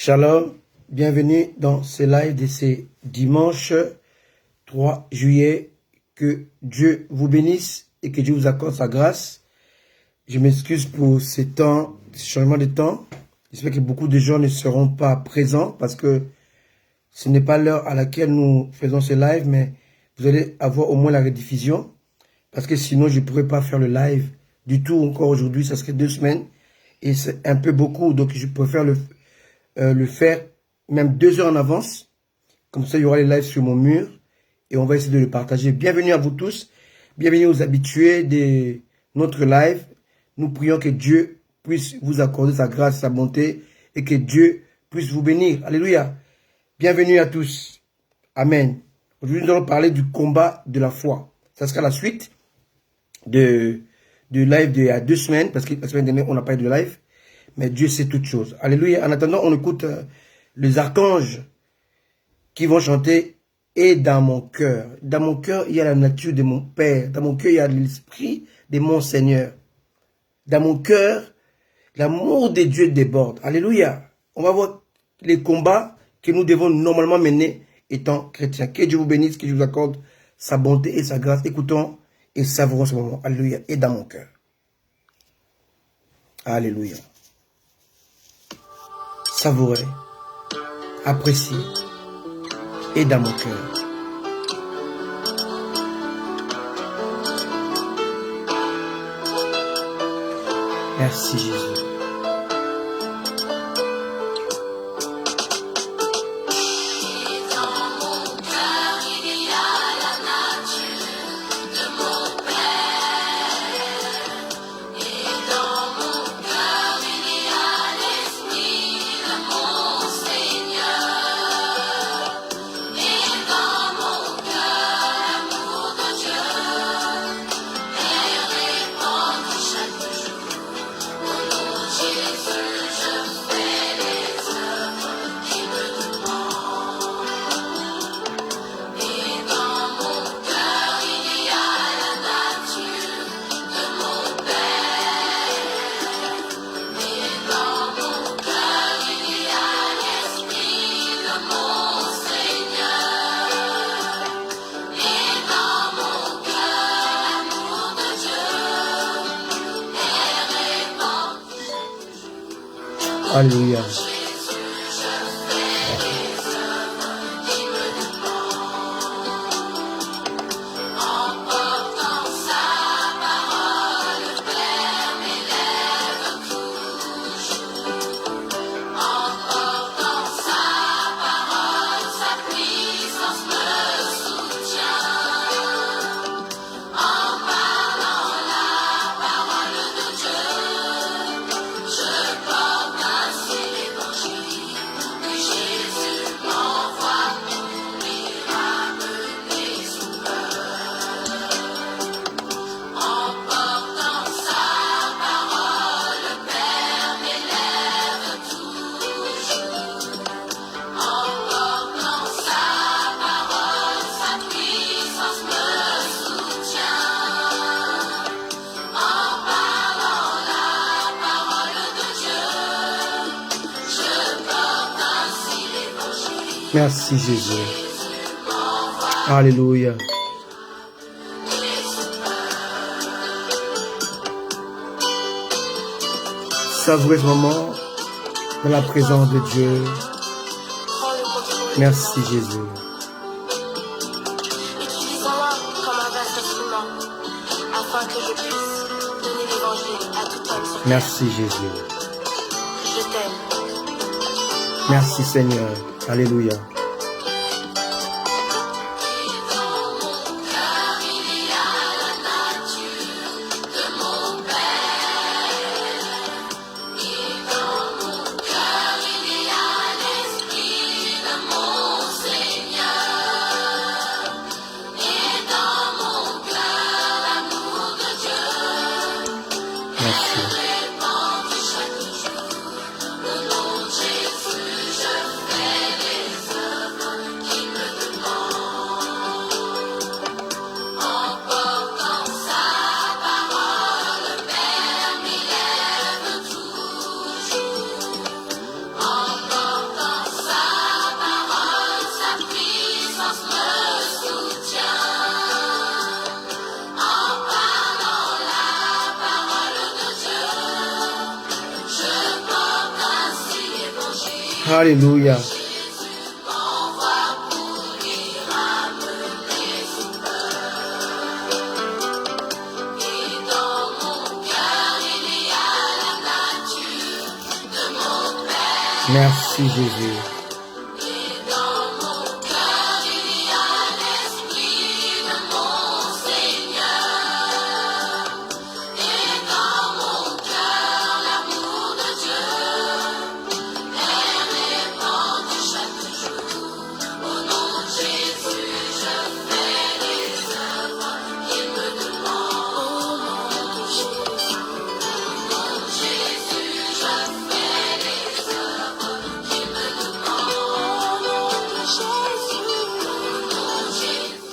Shalom, bienvenue dans ce live de ce dimanche 3 juillet. Que Dieu vous bénisse et que Dieu vous accorde sa grâce. Je m'excuse pour ce changement de temps. J'espère que beaucoup de gens ne seront pas présents parce que ce n'est pas l'heure à laquelle nous faisons ce live, mais vous allez avoir au moins la rediffusion parce que sinon je ne pourrais pas faire le live du tout encore aujourd'hui. Ça serait 2 semaines et c'est un peu beaucoup, donc je préfère le faire même 2 heures en avance. Comme ça, il y aura les lives sur mon mur et on va essayer de le partager. Bienvenue à vous tous. Bienvenue aux habitués de notre live. Nous prions que Dieu puisse vous accorder sa grâce, sa bonté et que Dieu puisse vous bénir. Alléluia. Bienvenue à tous. Amen. Aujourd'hui, nous allons parler du combat de la foi. Ça sera la suite du live d'il y a 2 semaines, parce que la semaine dernière, on n'a pas eu de live. Mais Dieu sait toutes choses. Alléluia. En attendant, on écoute les archanges qui vont chanter « Et dans mon cœur ». Dans mon cœur, il y a la nature de mon Père. Dans mon cœur, il y a l'esprit de mon Seigneur. Dans mon cœur, l'amour de Dieu déborde. Alléluia. On va voir les combats que nous devons normalement mener étant chrétiens. Que Dieu vous bénisse, que Dieu vous accorde sa bonté et sa grâce. Écoutons et savourons ce moment. Alléluia. Et dans mon cœur. Alléluia. Savourer, apprécier, et dans mon cœur. Merci Jésus. Alléluia. Merci Jésus. Alléluia. Savourez ce moment dans la présence de Dieu. Merci Jésus. Utilisons-moi comme un vaste instrument afin que je puisse donner l'évangile à tout homme sur terre. Merci Jésus. Je t'aime. Merci Seigneur. Alléluia. Merci. Alléluia. Merci Jésus.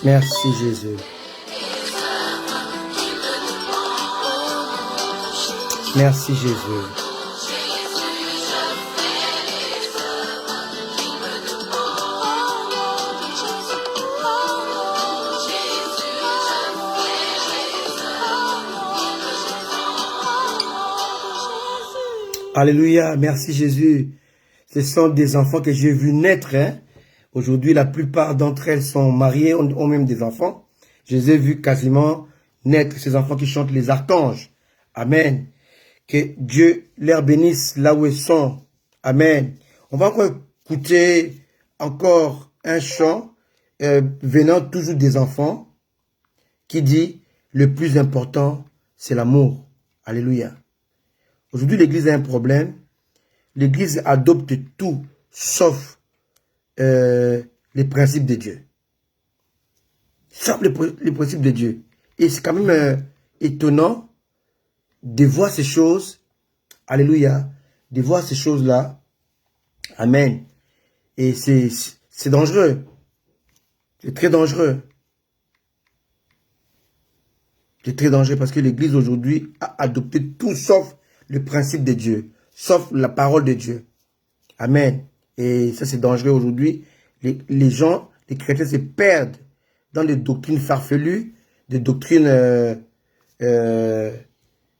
Merci Jésus. Merci Jésus. Alléluia, merci Jésus. Ce sont des enfants que j'ai vus naître. Aujourd'hui, la plupart d'entre elles sont mariées, ont même des enfants. Je les ai vus quasiment naître, ces enfants qui chantent les archanges. Amen. Que Dieu leur bénisse là où ils sont. Amen. On va encore écouter encore un chant venant toujours des enfants qui dit « Le plus important, c'est l'amour. » Alléluia. Aujourd'hui, l'Église a un problème. L'Église adopte tout sauf les principes de Dieu. Sauf les principes de Dieu. Et c'est quand même étonnant de voir ces choses. Alléluia. De voir ces choses-là. Amen. Et c'est dangereux. C'est très dangereux. C'est très dangereux parce que l'Église aujourd'hui a adopté tout sauf le principe de Dieu, sauf la parole de Dieu. Amen. Et ça, c'est dangereux aujourd'hui. Les gens, les chrétiens se perdent dans des doctrines farfelues, des doctrines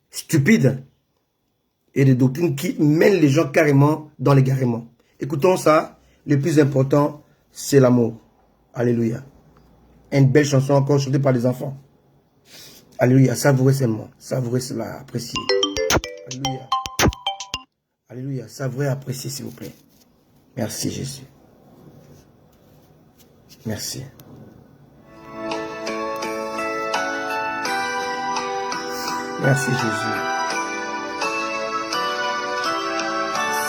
stupides et des doctrines qui mènent les gens carrément dans l'égarement. Écoutons ça. Le plus important, c'est l'amour. Alléluia. Une belle chanson encore chantée par les enfants. Alléluia. Savourez seulement. Savourez cela. Appréciez. Alléluia. Alléluia. Savourez, appréciez, s'il vous plaît. Merci, Jésus. Merci. Merci, Jésus.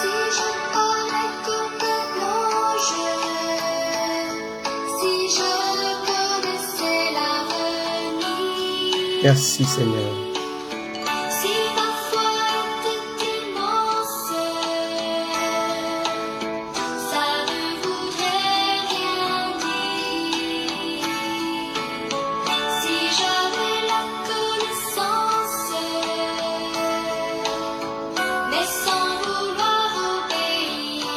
Si je parlais complètement si je connaissais l'avenir. Merci, Seigneur. Si ma foi était immense, ça ne voudrait rien dire. Si j'avais la connaissance, mais sans vouloir obéir,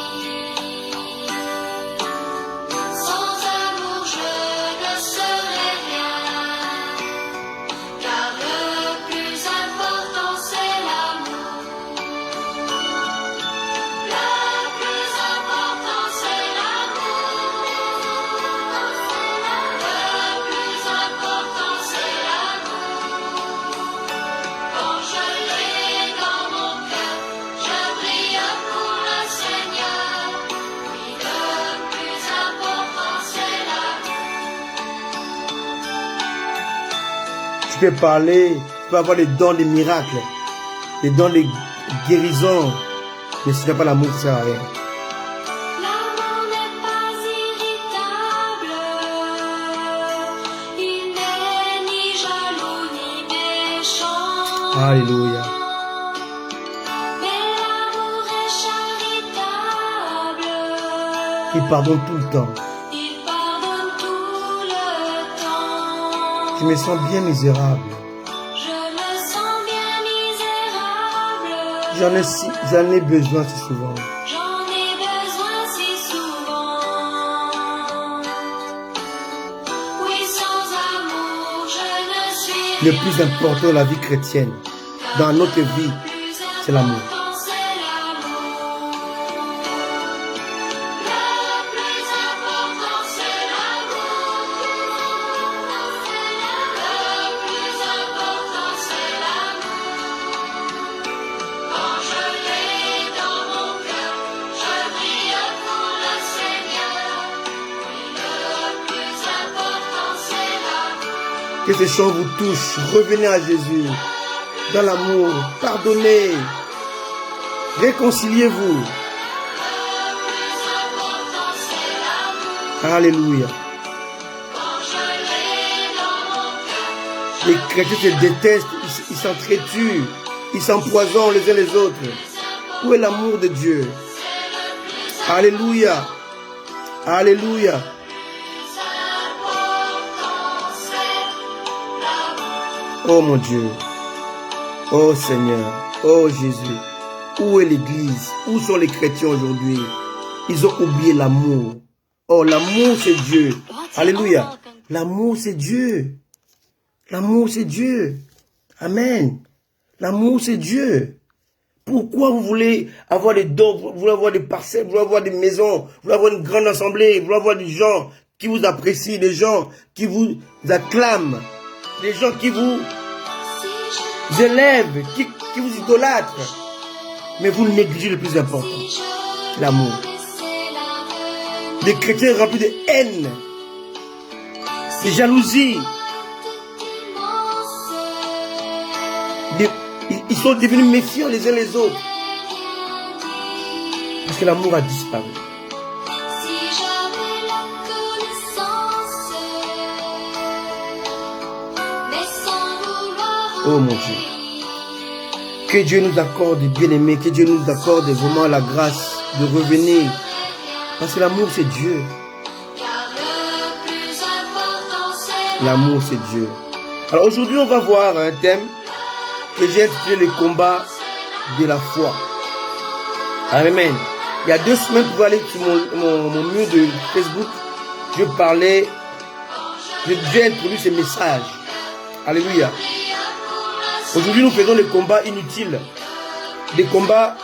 sans amour je ne serais rien, car le plus important c'est l'amour. Le plus important c'est l'amour. Le plus important c'est l'amour. Quand je l'ai dans mon cœur, je prie pour le Seigneur. Oui, le plus important c'est l'amour. Tu peux parler, tu peux avoir les dons des miracles, les dons des guérisons, mais si tu n'as pas l'amour, ça ne sert à rien. L'amour n'est pas irritable, il n'est ni jaloux ni méchant. Alléluia. Mais l'amour est charitable, Il pardonne tout le temps. il pardonne tout le temps. Je me sens bien misérable. Je me sens bien misérable, J'en ai besoin si souvent. j'en ai besoin si souvent. Oui, sans amour, je ne suis Le rien. plus important de la vie chrétienne, dans notre vie, c'est l'amour. Que ces chants vous touchent. Revenez à Jésus. Dans l'amour. Pardonnez. Réconciliez-vous. Alléluia. Les chrétiens se détestent, ils s'entretuent, ils s'empoisonnent les uns les autres. Où est l'amour de Dieu? Alléluia. Alléluia. Oh mon Dieu. Oh Seigneur. Oh Jésus. Où est l'Église? Où sont les chrétiens aujourd'hui? Ils ont oublié l'amour. Oh, l'amour c'est Dieu. Alléluia. L'amour c'est Dieu. L'amour c'est Dieu. Amen. L'amour c'est Dieu. Pourquoi vous voulez avoir des dons, vous voulez avoir des parcelles, vous voulez avoir des maisons, vous voulez avoir une grande assemblée, vous voulez avoir des gens qui vous apprécient, des gens qui vous acclament, des gens qui vous élèvent, qui vous idolâtrent. Mais vous négligez le plus important, l'amour. Des chrétiens remplis de haine, de jalousie. Ils sont devenus méfiants les uns les autres. Parce que l'amour a disparu. Oh mon Dieu. Que Dieu nous accorde, bien-aimés, que Dieu nous accorde vraiment la grâce de revenir. Parce que l'amour c'est Dieu. L'amour c'est Dieu. Alors aujourd'hui on va voir un thème que j'ai intitulé le combat de la foi. Amen. Il y a 2 semaines, vous allez sur mon mur de Facebook, j'ai introduit ce message. Alléluia. Aujourd'hui, nous faisons des combats inutiles, des combats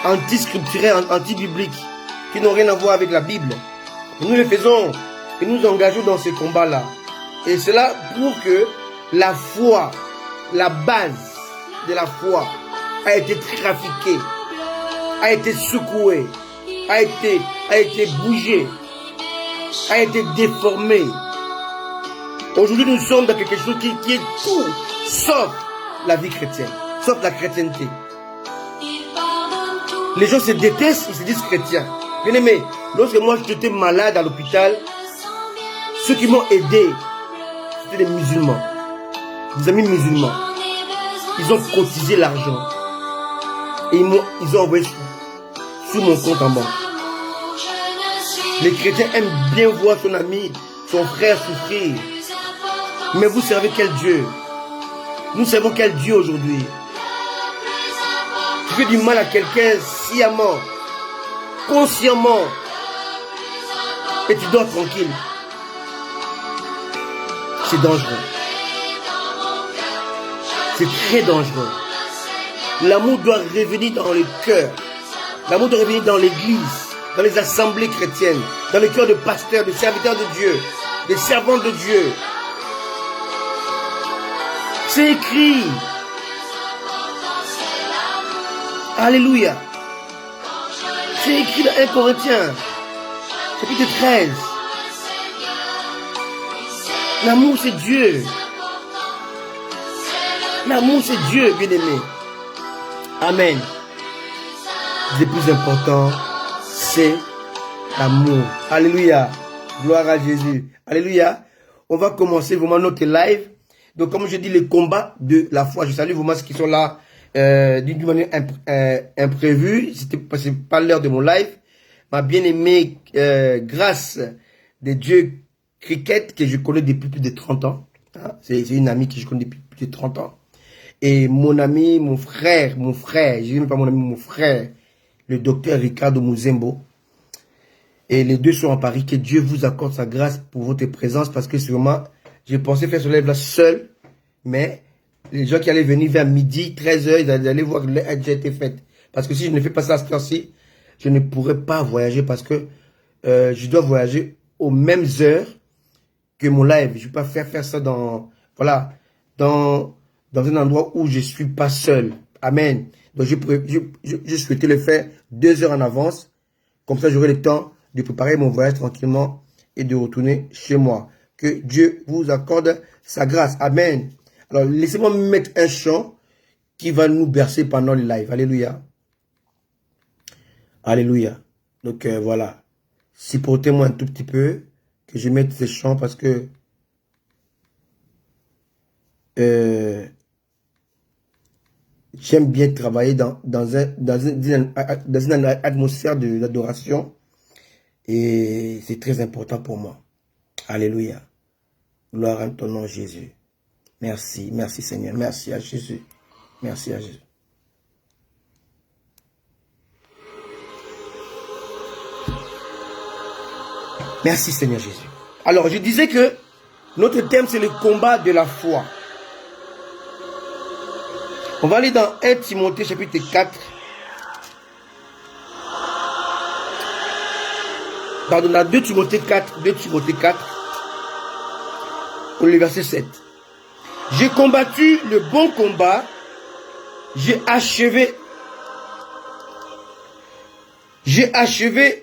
anti-scripturaires, anti-bibliques, qui n'ont rien à voir avec la Bible. Et nous les faisons et nous engageons dans ces combats-là. Et cela prouve que la foi, la base de la foi, a été trafiquée, a été secouée, a été bougée, a été déformée. Aujourd'hui, nous sommes dans quelque chose qui est tout sauf la vie chrétienne, sauf la chrétienté. Les gens se détestent, ils se disent chrétiens. Bien aimé, lorsque moi j'étais malade à l'hôpital, ceux qui m'ont aidé, c'était des musulmans, des amis musulmans. Ils ont cotisé l'argent et ils ont envoyé sur mon compte en banque. Les chrétiens aiment bien voir son ami, son frère souffrir. Mais vous servez quel Dieu? Nous servons quel Dieu aujourd'hui? Tu fais du mal à quelqu'un sciemment, consciemment, et tu dors tranquille. C'est dangereux. C'est très dangereux. L'amour doit revenir dans le cœur. L'amour doit revenir dans l'église, dans les assemblées chrétiennes, dans les cœurs de pasteurs, de serviteurs de Dieu, des servants de Dieu. C'est écrit. Alléluia. C'est écrit dans 1 Corinthiens, chapitre 13. L'amour c'est Dieu. L'amour c'est Dieu, bien-aimé. Amen. Le plus important, c'est l'amour. Alléluia. Gloire à Jésus. Alléluia. On va commencer vraiment notre live. Donc, comme je dis, les combats de la foi. Je salue vraiment ceux qui sont là d'une manière imprévue. C'était pas l'heure de mon live. Ma bien-aimée Grâce de Dieu Cricket, que je connais depuis plus de 30 ans. Hein? C'est une amie que je connais depuis plus de 30 ans. Et mon ami, mon frère, je dis même pas mon ami, mon frère, le docteur Ricardo Muzembo. Et les deux sont à Paris. Que Dieu vous accorde sa grâce pour votre présence, parce que sûrement, j'ai pensé faire ce live là seul, mais les gens qui allaient venir vers midi, 13h, ils allaient voir que l'aide a déjà été faite. Parce que si je ne fais pas ça à ce temps-ci, je ne pourrais pas voyager, parce que je dois voyager aux mêmes heures que mon live. Je ne peux pas faire ça dans un endroit où je ne suis pas seul. Amen. Donc je souhaitais le faire 2 heures en avance. Comme ça, j'aurai le temps de préparer mon voyage tranquillement et de retourner chez moi. Que Dieu vous accorde sa grâce. Amen. Alors, laissez-moi mettre un chant qui va nous bercer pendant le live. Alléluia. Alléluia. Donc, voilà. Supportez-moi un tout petit peu que je mette ce chant parce que j'aime bien travailler dans une atmosphère d'adoration et c'est très important pour moi. Alléluia. Gloire à ton nom, Jésus. Merci, merci Seigneur. Merci à Jésus. Merci à Jésus. Merci Seigneur Jésus. Alors, je disais que notre thème, c'est le combat de la foi. On va aller dans 1 Timothée chapitre 4. Pardon, dans 2 Timothée 4, pour le verset 7. J'ai combattu le bon combat, j'ai achevé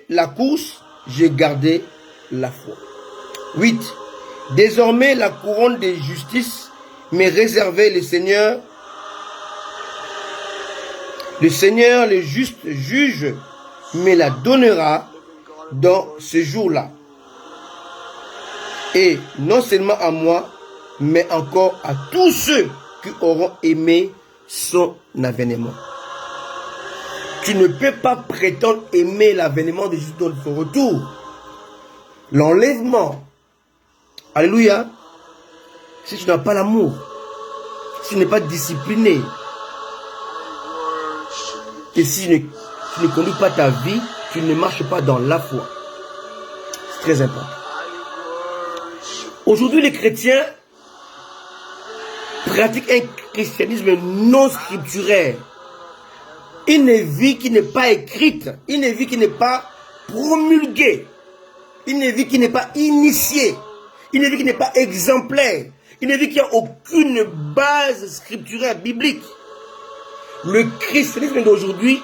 la course, j'ai gardé la foi. 8. Désormais, la couronne de justice m'est réservée, le Seigneur, le juste juge, me la donnera dans ce jour-là. Et non seulement à moi, mais encore à tous ceux qui auront aimé son avènement. Tu ne peux pas prétendre aimer l'avènement de Jésus dans son retour. L'enlèvement. Alléluia. Si tu n'as pas l'amour, si tu n'es pas discipliné, et si tu ne conduis pas ta vie, tu ne marches pas dans la foi. C'est très important. Aujourd'hui, les chrétiens pratiquent un christianisme non scripturaire. Une vie qui n'est pas écrite, une vie qui n'est pas promulguée, une vie qui n'est pas initiée, une vie qui n'est pas exemplaire, une vie qui n'a aucune base scripturaire biblique. Le christianisme d'aujourd'hui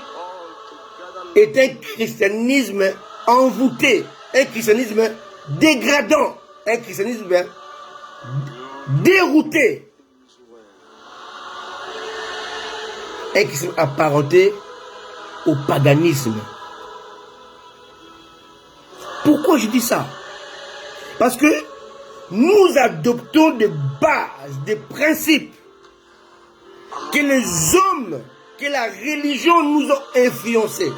est un christianisme envoûté, un christianisme dégradant, un christianisme dérouté, un christianisme apparenté au paganisme. Pourquoi je dis ça? Parce que nous adoptons des bases, des principes que les hommes, que la religion nous ont influencés,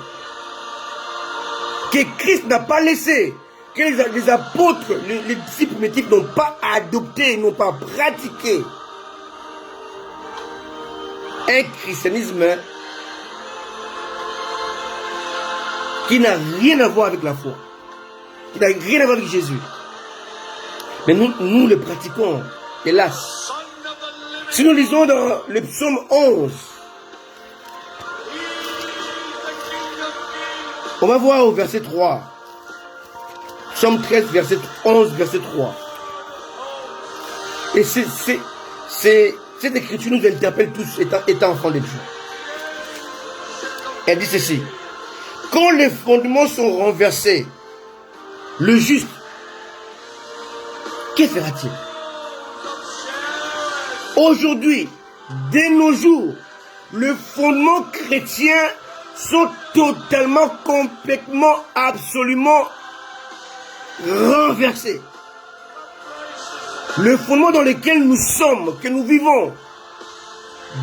que Christ n'a pas laissé, que les apôtres, les disciples primitifs n'ont pas adopté, n'ont pas pratiqué. Un christianisme qui n'a rien à voir avec la foi, qui n'a rien à voir avec Jésus. Mais nous le pratiquons, hélas. Si nous lisons dans le psaume 11, on va voir au verset 3. Psaume 13, verset 11, verset 3. Et cette écriture nous interpelle tous étant enfants de Dieu. Elle dit ceci. Quand les fondements sont renversés, le juste, que fera-t-il? Aujourd'hui, dès nos jours, les fondements chrétiens sont totalement, complètement, absolument renversés. Le fondement dans lequel nous sommes, que nous vivons,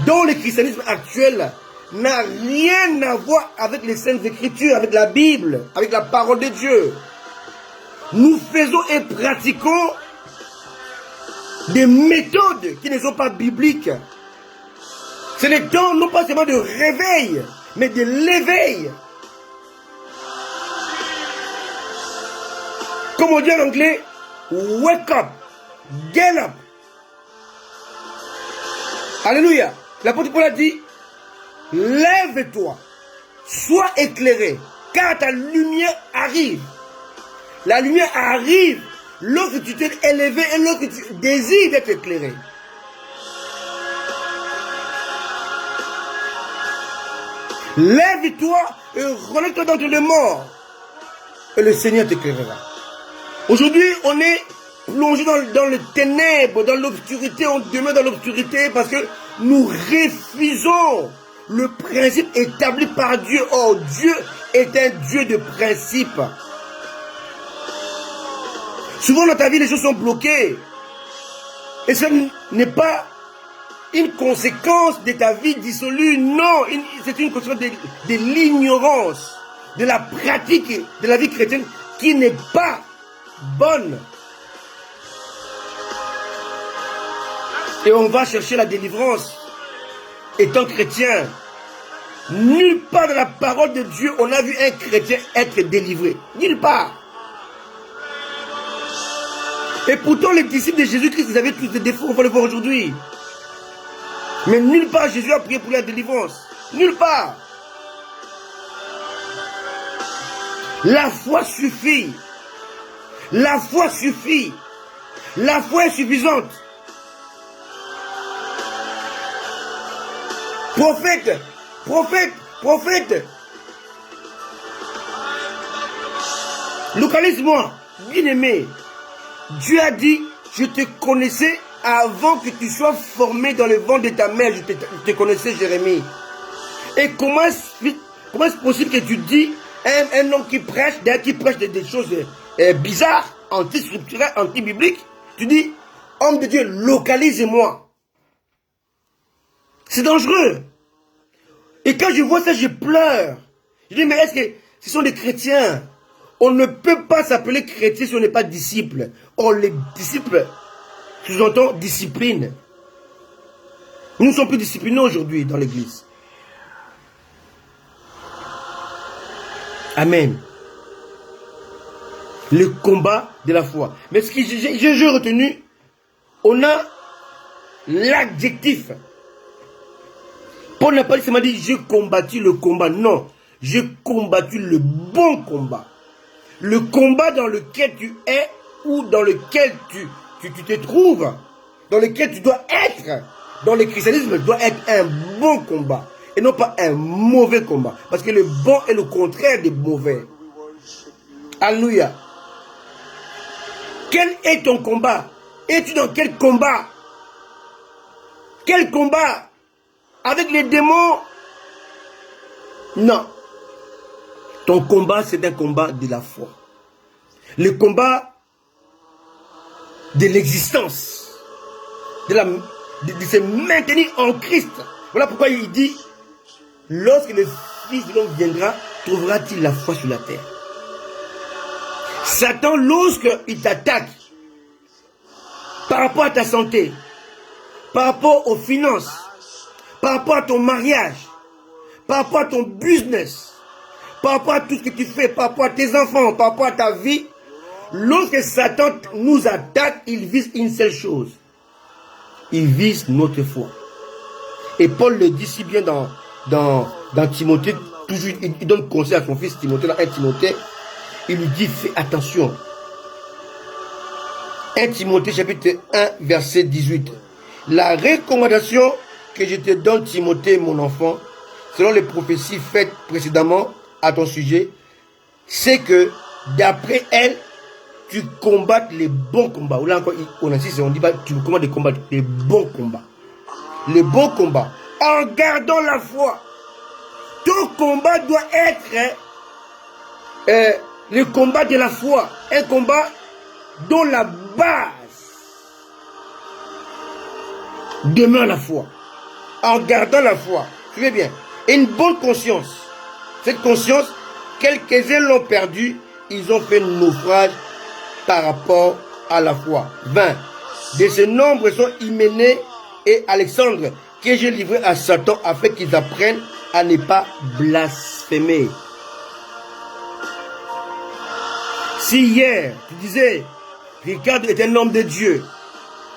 dans le christianisme actuel, n'a rien à voir avec les Saintes Écritures, avec la Bible, avec la parole de Dieu. Nous faisons et pratiquons des méthodes qui ne sont pas bibliques. C'est le temps non pas seulement de réveil, mais de l'éveil. Comme on dit en anglais, wake up, get up. Alléluia. L'apôtre Paul a dit, lève-toi, sois éclairé, car ta lumière arrive. La lumière arrive lorsque tu t'es élevé et lorsque tu désires d'être éclairé. Lève-toi et relève-toi d'entre les morts. Et le Seigneur t'éclairera. Aujourd'hui, on est plongés dans les ténèbres, dans l'obscurité, on demeure dans l'obscurité parce que nous refusons le principe établi par Dieu. Oh, Dieu est un Dieu de principe. Souvent dans ta vie, les choses sont bloquées. Et ce n'est pas une conséquence de ta vie dissolue. Non, c'est une conséquence de l'ignorance, de la pratique de la vie chrétienne qui n'est pas bonne. Et on va chercher la délivrance étant chrétien. Nulle part dans la parole de Dieu, on a vu un chrétien être délivré. Nulle part. Et pourtant, les disciples de Jésus-Christ, ils avaient tous des défauts, on va le voir aujourd'hui. Mais nulle part, Jésus a prié pour la délivrance. Nulle part. La foi suffit. La foi suffit. La foi est suffisante. Prophète, prophète, prophète. Localise-moi, bien-aimé. Dieu a dit, je te connaissais avant que tu sois formé dans le ventre de ta mère. Je te connaissais, Jérémie. Et comment est-ce possible que tu dis un homme qui prêche des choses bizarres, anti-scripturales, anti-bibliques? Tu dis, homme de Dieu, localise-moi. C'est dangereux. Et quand je vois ça, je pleure. Je dis, mais est-ce que ce sont des chrétiens? On ne peut pas s'appeler chrétien si on n'est pas disciple. Or, les disciples, sous-entend discipline. Nous ne sommes plus disciplinés aujourd'hui dans l'église. Amen. Le combat de la foi. Mais ce que j'ai retenu, on a l'adjectif. Paul n'a pas dit, m'a dit, j'ai combattu le combat. Non, j'ai combattu le bon combat. Le combat dans lequel tu es ou dans lequel tu te trouves, dans lequel tu dois être, dans le christianisme, doit être un bon combat et non pas un mauvais combat. Parce que le bon est le contraire du mauvais. Alléluia. Quel est ton combat? Es-tu dans quel combat? Quel combat? Avec les démons? Non. Ton combat, c'est un combat de la foi. Le combat de l'existence. De se maintenir en Christ. Voilà pourquoi il dit, lorsque le Fils de l'homme viendra, trouvera-t-il la foi sur la terre? Satan, lorsqu'il t'attaque, par rapport à ta santé, par rapport aux finances, par rapport à ton mariage, par rapport à ton business, par rapport à tout ce que tu fais, par rapport à tes enfants, par rapport à ta vie, lorsque Satan nous attaque, il vise une seule chose. Il vise notre foi. Et Paul le dit si bien dans Timothée, toujours, il donne conseil à son fils Timothée, dans 1 Timothée, il lui dit, fais attention. 1 Timothée chapitre 1 verset 18. La recommandation que je te donne, Timothée, mon enfant, selon les prophéties faites précédemment à ton sujet, c'est que d'après elle, tu combattes les bons combats. Ou là encore, on insiste, on dit pas tu combattes des combats, les bons combats. Les bons combats. En gardant la foi. Ton combat doit être le combat de la foi. Un combat dont la base demeure la foi. En gardant la foi. Suivez bien. Et une bonne conscience. Cette conscience, quelques-uns l'ont perdue, ils ont fait naufrage par rapport à la foi. 20. De ce nombre sont Hyménée et Alexandre, que j'ai livré à Satan afin qu'ils apprennent à ne pas blasphémer. Si hier, tu disais, Ricard est un homme de Dieu,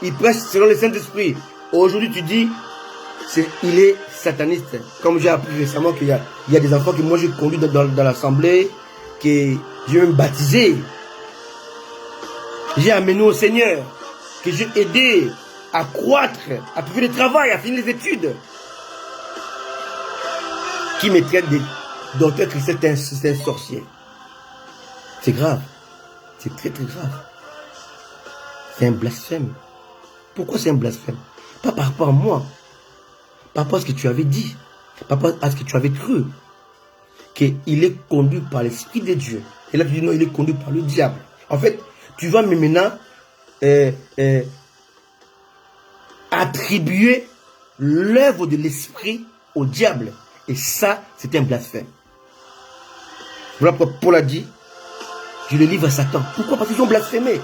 il prêche selon le Saint-Esprit, aujourd'hui tu dis, il est sataniste. Comme j'ai appris récemment qu'il y a des enfants que moi j'ai conduits dans l'assemblée, que j'ai même baptisé. J'ai amené au Seigneur, que j'ai aidé à croître, à trouver du travail, à finir les études. Qui me traite de docteur que c'est un sorcier. C'est grave. C'est très très grave. C'est un blasphème. Pourquoi c'est un blasphème? Pas par rapport à moi, par rapport à ce que tu avais dit, par rapport à ce que tu avais cru, qu'il est conduit par l'Esprit de Dieu. Et là tu dis non, il est conduit par le diable. En fait, tu vas maintenant attribuer l'œuvre de l'Esprit au diable. Et ça, c'est un blasphème. Voilà pourquoi Paul a dit, je le livre à Satan. Pourquoi? Parce qu'ils ont blasphémé.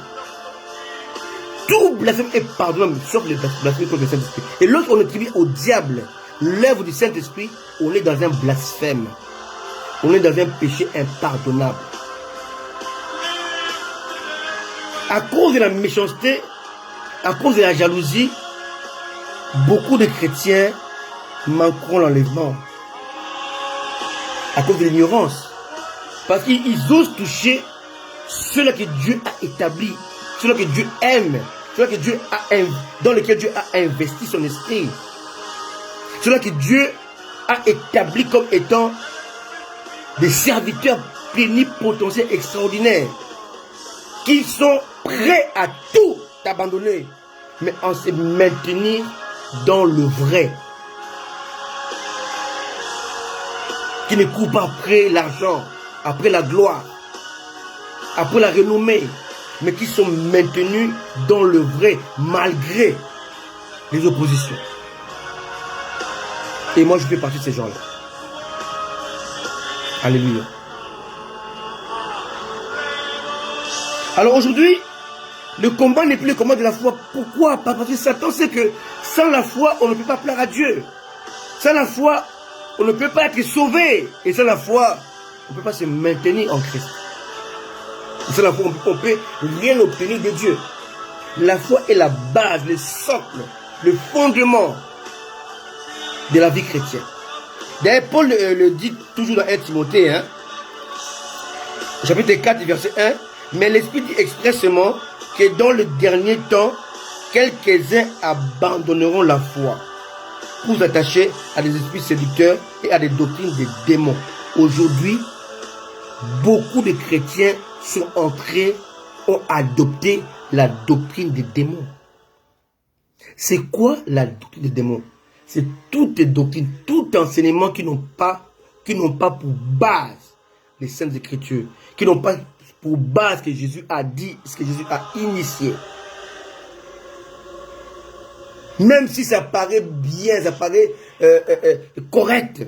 Tout blasphème est pardonnable, sauf le blasphème contre le Saint-Esprit. Et lorsqu'on attribue au diable l'œuvre du Saint-Esprit, on est dans un blasphème. On est dans un péché impardonnable. À cause de la méchanceté, à cause de la jalousie, beaucoup de chrétiens manqueront l'enlèvement. À cause de l'ignorance. Parce qu'ils osent toucher ceux-là que Dieu a établis, ceux-là que Dieu aime, ceux-là que Dieu dans lesquels Dieu a investi son esprit, ceux-là que Dieu a établi comme étant des serviteurs plénipotentiaires extraordinaires, qui sont prêts à tout abandonner, mais en se maintenir dans le vrai, qui ne courent pas après l'argent, après la gloire, après la renommée, mais qui sont maintenus dans le vrai, malgré les oppositions. Et moi, je fais partie de ces gens-là. Alléluia. Alors aujourd'hui, le combat n'est plus le combat de la foi. Pourquoi? Parce que Satan sait que sans la foi, on ne peut pas plaire à Dieu. Sans la foi, on ne peut pas être sauvé. Et sans la foi, on ne peut pas se maintenir en Christ. Et sans la foi, on ne peut rien obtenir de Dieu. La foi est la base, le socle, le fondement de la vie chrétienne. D'ailleurs, Paul le dit toujours dans 1 Timothée, chapitre 4, verset 1. Mais l'Esprit dit expressément que dans le dernier temps, quelques-uns abandonneront la foi pour s'attacher à des esprits séducteurs et à des doctrines des démons. Aujourd'hui, beaucoup de chrétiens ont adopté la doctrine des démons. C'est quoi la doctrine des démons? C'est toutes les doctrines, tout enseignement qui n'ont pas pour base les Saintes Écritures, qui n'ont pas pour base ce que Jésus a dit, ce que Jésus a initié. Même si ça paraît bien, ça paraît correct.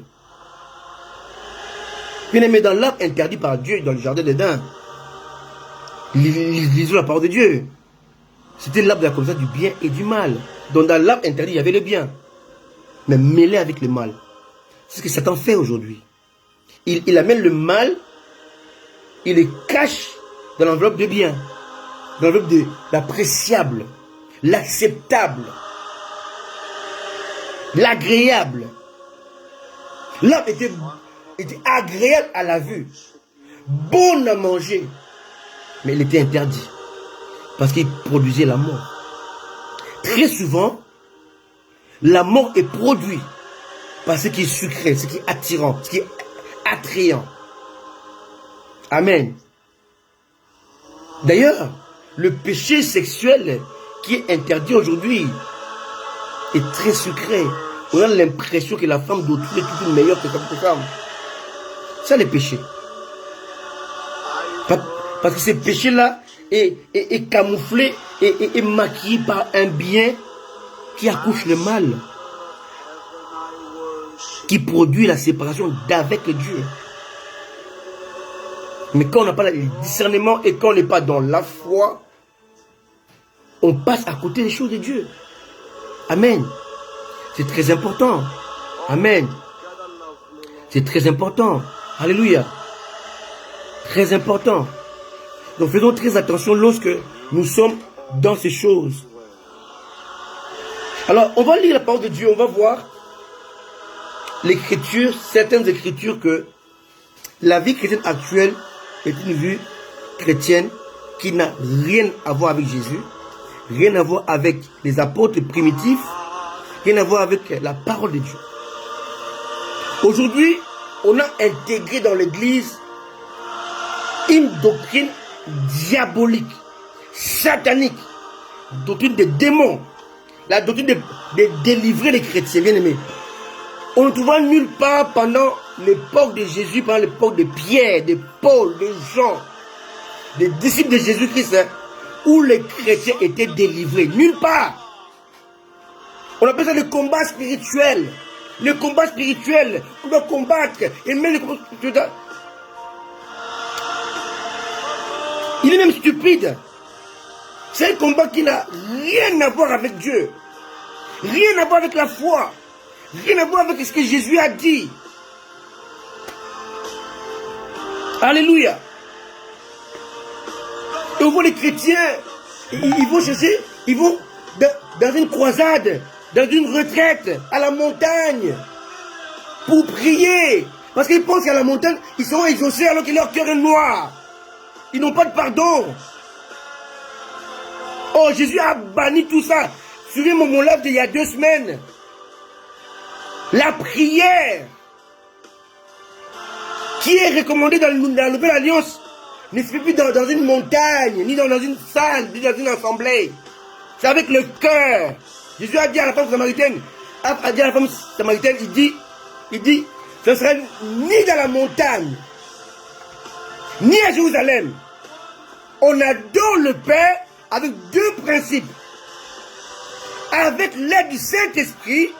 Bien aimé, dans l'arbre interdit par Dieu, dans le jardin d'Éden, lisons la parole de Dieu. C'était l'arbre de la connaissance du bien et du mal. Donc dans l'arbre interdit, il y avait le bien, mais mêlé avec le mal. C'est ce que Satan fait aujourd'hui. Il amène le mal, il le cache dans l'enveloppe de bien, dans l'enveloppe de l'appréciable, l'acceptable, l'agréable. L'arbre était agréable à la vue, bon à manger, mais il était interdit parce qu'il produisait la mort. Très souvent, la mort est produite par ce qui est sucré, ce qui est attirant, ce qui est attrayant. Amen. D'ailleurs, le péché sexuel qui est interdit aujourd'hui est très sucré. On a l'impression que la femme d'autrui est toujours meilleure que cette femme. Ça, le péché. Parce que ce péché-là est camouflé et maquillé par un bien qui accouche le mal, qui produit la séparation d'avec Dieu. Mais quand on n'a pas le discernement et quand on n'est pas dans la foi, on passe à côté des choses de Dieu. Amen. C'est très important. Amen. C'est très important. Alléluia. Très important. Donc faisons très attention lorsque nous sommes dans ces choses. Alors, on va lire la parole de Dieu, on va voir l'écriture, certaines écritures que la vie chrétienne actuelle est une vie chrétienne qui n'a rien à voir avec Jésus, rien à voir avec les apôtres primitifs, rien à voir avec la parole de Dieu. Aujourd'hui, on a intégré dans l'Église une doctrine diabolique, satanique, doctrine des démons, la doctrine de délivrer les chrétiens, bien aimés. On ne trouvera nulle part pendant l'époque de Jésus, pendant l'époque de Pierre, de Paul, de Jean, des disciples de Jésus-Christ, hein, où les chrétiens étaient délivrés. Nulle part. On appelle ça le combat spirituel. Le combat spirituel, on doit combattre. Et même le combat spirituel, il est même stupide. C'est un combat qui n'a rien à voir avec Dieu. Rien à voir avec la foi. Rien à voir avec ce que Jésus a dit. Alléluia. Et on voit les chrétiens, ils vont chercher, ils vont dans une croisade, dans une retraite, à la montagne, pour prier. Parce qu'ils pensent qu'à la montagne, ils seront exaucés alors que leur cœur est noir. Ils n'ont pas de pardon. Oh, Jésus a banni tout ça. Suivez mon live d'il y a 2 semaines. La prière qui est recommandée dans la Nouvelle Alliance ne se fait plus dans une montagne, ni dans une salle, ni dans une assemblée. C'est avec le cœur. Jésus a dit à la femme samaritaine, il dit, ce sera ni dans la montagne, ni à Jérusalem. On adore le Père avec 2 principes. Avec l'aide du Saint-Esprit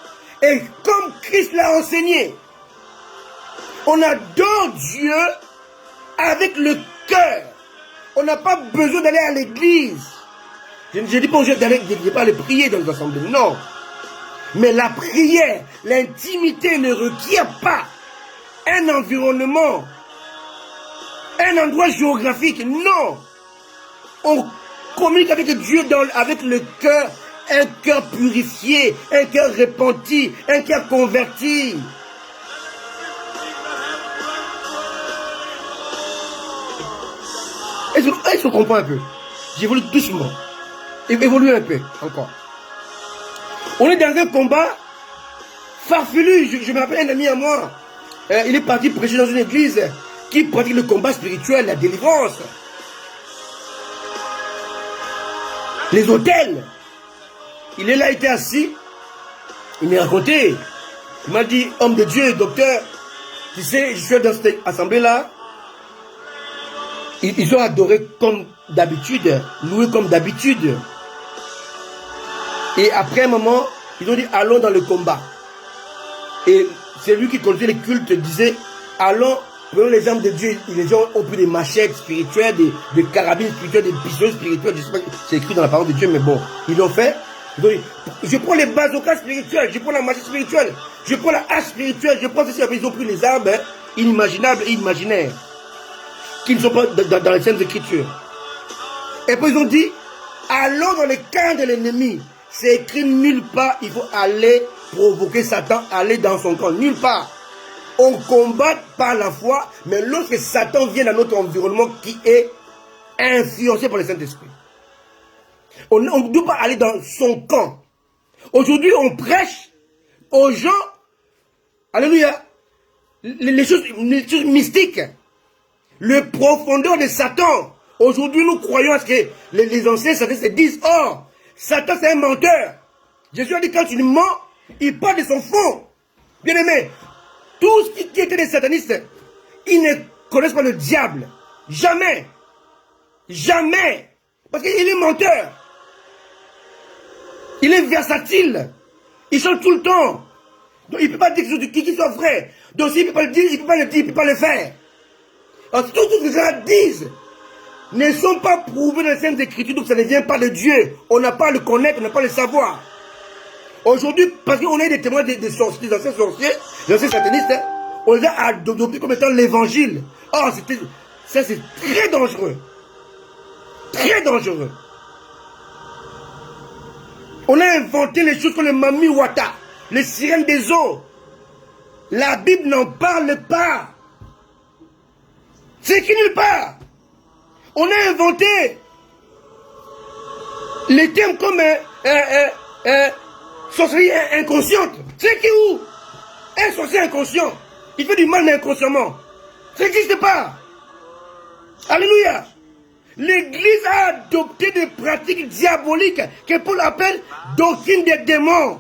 et comme Christ l'a enseigné. On adore Dieu avec le cœur. On n'a pas besoin d'aller à l'église. Je ne dis pas aux gens d'aller pas aller prier dans les assemblées, non. Mais la prière, l'intimité ne requiert pas un environnement, un endroit géographique, non. On communique avec Dieu avec le cœur, un cœur purifié, un cœur repenti, un cœur converti. Est-ce qu'on comprend un peu? J'évolue doucement. Évolue un peu encore. On est dans un combat farfelu. Je me rappelle un ami à moi. Il est parti prêcher dans une église qui pratique le combat spirituel, la délivrance. Les hôtels. Il est là, il était assis. Il m'a raconté. Il m'a dit, homme de Dieu, docteur, tu sais, je suis dans cette assemblée-là. Ils ont adoré comme d'habitude, loué comme d'habitude. Et après un moment, ils ont dit, allons dans le combat. Et c'est lui qui conduisait les cultes, disait, allons, prenons les armes de Dieu. Les gens ont pris des machettes spirituelles, des carabines spirituelles, des pistolets spirituels. Je sais pas, c'est écrit dans la parole de Dieu, mais bon, ils l'ont fait. Ils ont dit, je prends les bazookas spirituels, je prends la machette spirituelle, je prends la hache spirituelle, je prends ceci. Ils ont pris les armes inimaginables et imaginaires, qui ne sont pas dans les Saintes Écritures. Et puis ils ont dit, allons dans le camp de l'ennemi. C'est écrit nulle part, il faut aller provoquer Satan, aller dans son camp, nulle part. On combat par la foi, mais lorsque Satan vient dans notre environnement qui est influencé par le Saint-Esprit, on ne doit pas aller dans son camp. Aujourd'hui, on prêche aux gens, alléluia, les choses mystiques, le profondeur de Satan. Aujourd'hui, nous croyons à ce que les anciens Satan se disent, oh, Satan c'est un menteur. Jésus a dit, quand il ment, il parle de son fond. Bien aimé, tous ceux qui étaient des satanistes, ils ne connaissent pas le diable. Jamais. Jamais. Parce qu'il est menteur. Il est versatile. Il change tout le temps. Donc il ne peut pas dire quelque chose qui soit vrai. Donc s'il ne peut pas le dire, il ne peut pas le dire, il ne peut pas le faire. Alors tout ce que les gens disent ne sont pas prouvés dans les Saintes Écritures, donc ça ne vient pas de Dieu. On n'a pas à le connaître, on n'a pas à le savoir. Aujourd'hui, parce qu'on est des témoins des sorciers, des anciens sorciers, des anciens satanistes, hein, on les a adoptés comme étant l'évangile. Oh, ça c'est très dangereux. Très dangereux. On a inventé les choses comme le Mami Wata, les sirènes des eaux. La Bible n'en parle pas. C'est écrit nulle part. On a inventé les termes comme sorcellerie inconsciente. C'est écrit où? Un sorcier inconscient. Il fait du mal mais inconsciemment. Ça n'existe pas. Alléluia. L'Église a adopté des pratiques diaboliques que Paul appelle doctrine des démons.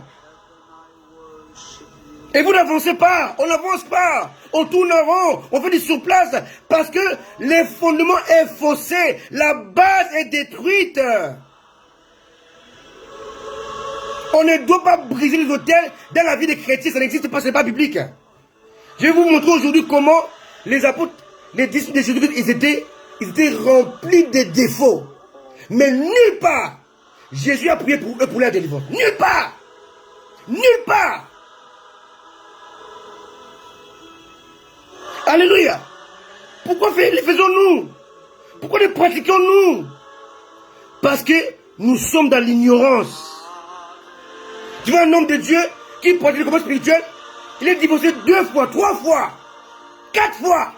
Et vous n'avancez pas, on n'avance pas, on tourne en rond, on fait du surplace parce que le fondement est faussé, la base est détruite. On ne doit pas briser les autels dans la vie des chrétiens, ça n'existe pas, ce n'est pas biblique. Je vais vous montrer aujourd'hui comment les apôtres, les disciples de Jésus-Christ, ils étaient remplis de défauts. Mais nulle part, Jésus a prié pour eux pour leur délivrance. Nulle part. Nulle part. Alléluia. Pourquoi les faisons-nous? Pourquoi les pratiquons-nous? Parce que nous sommes dans l'ignorance. Tu vois un homme de Dieu qui pratique le combat spirituel, il est divorcé 2 fois, 3 fois, 4 fois.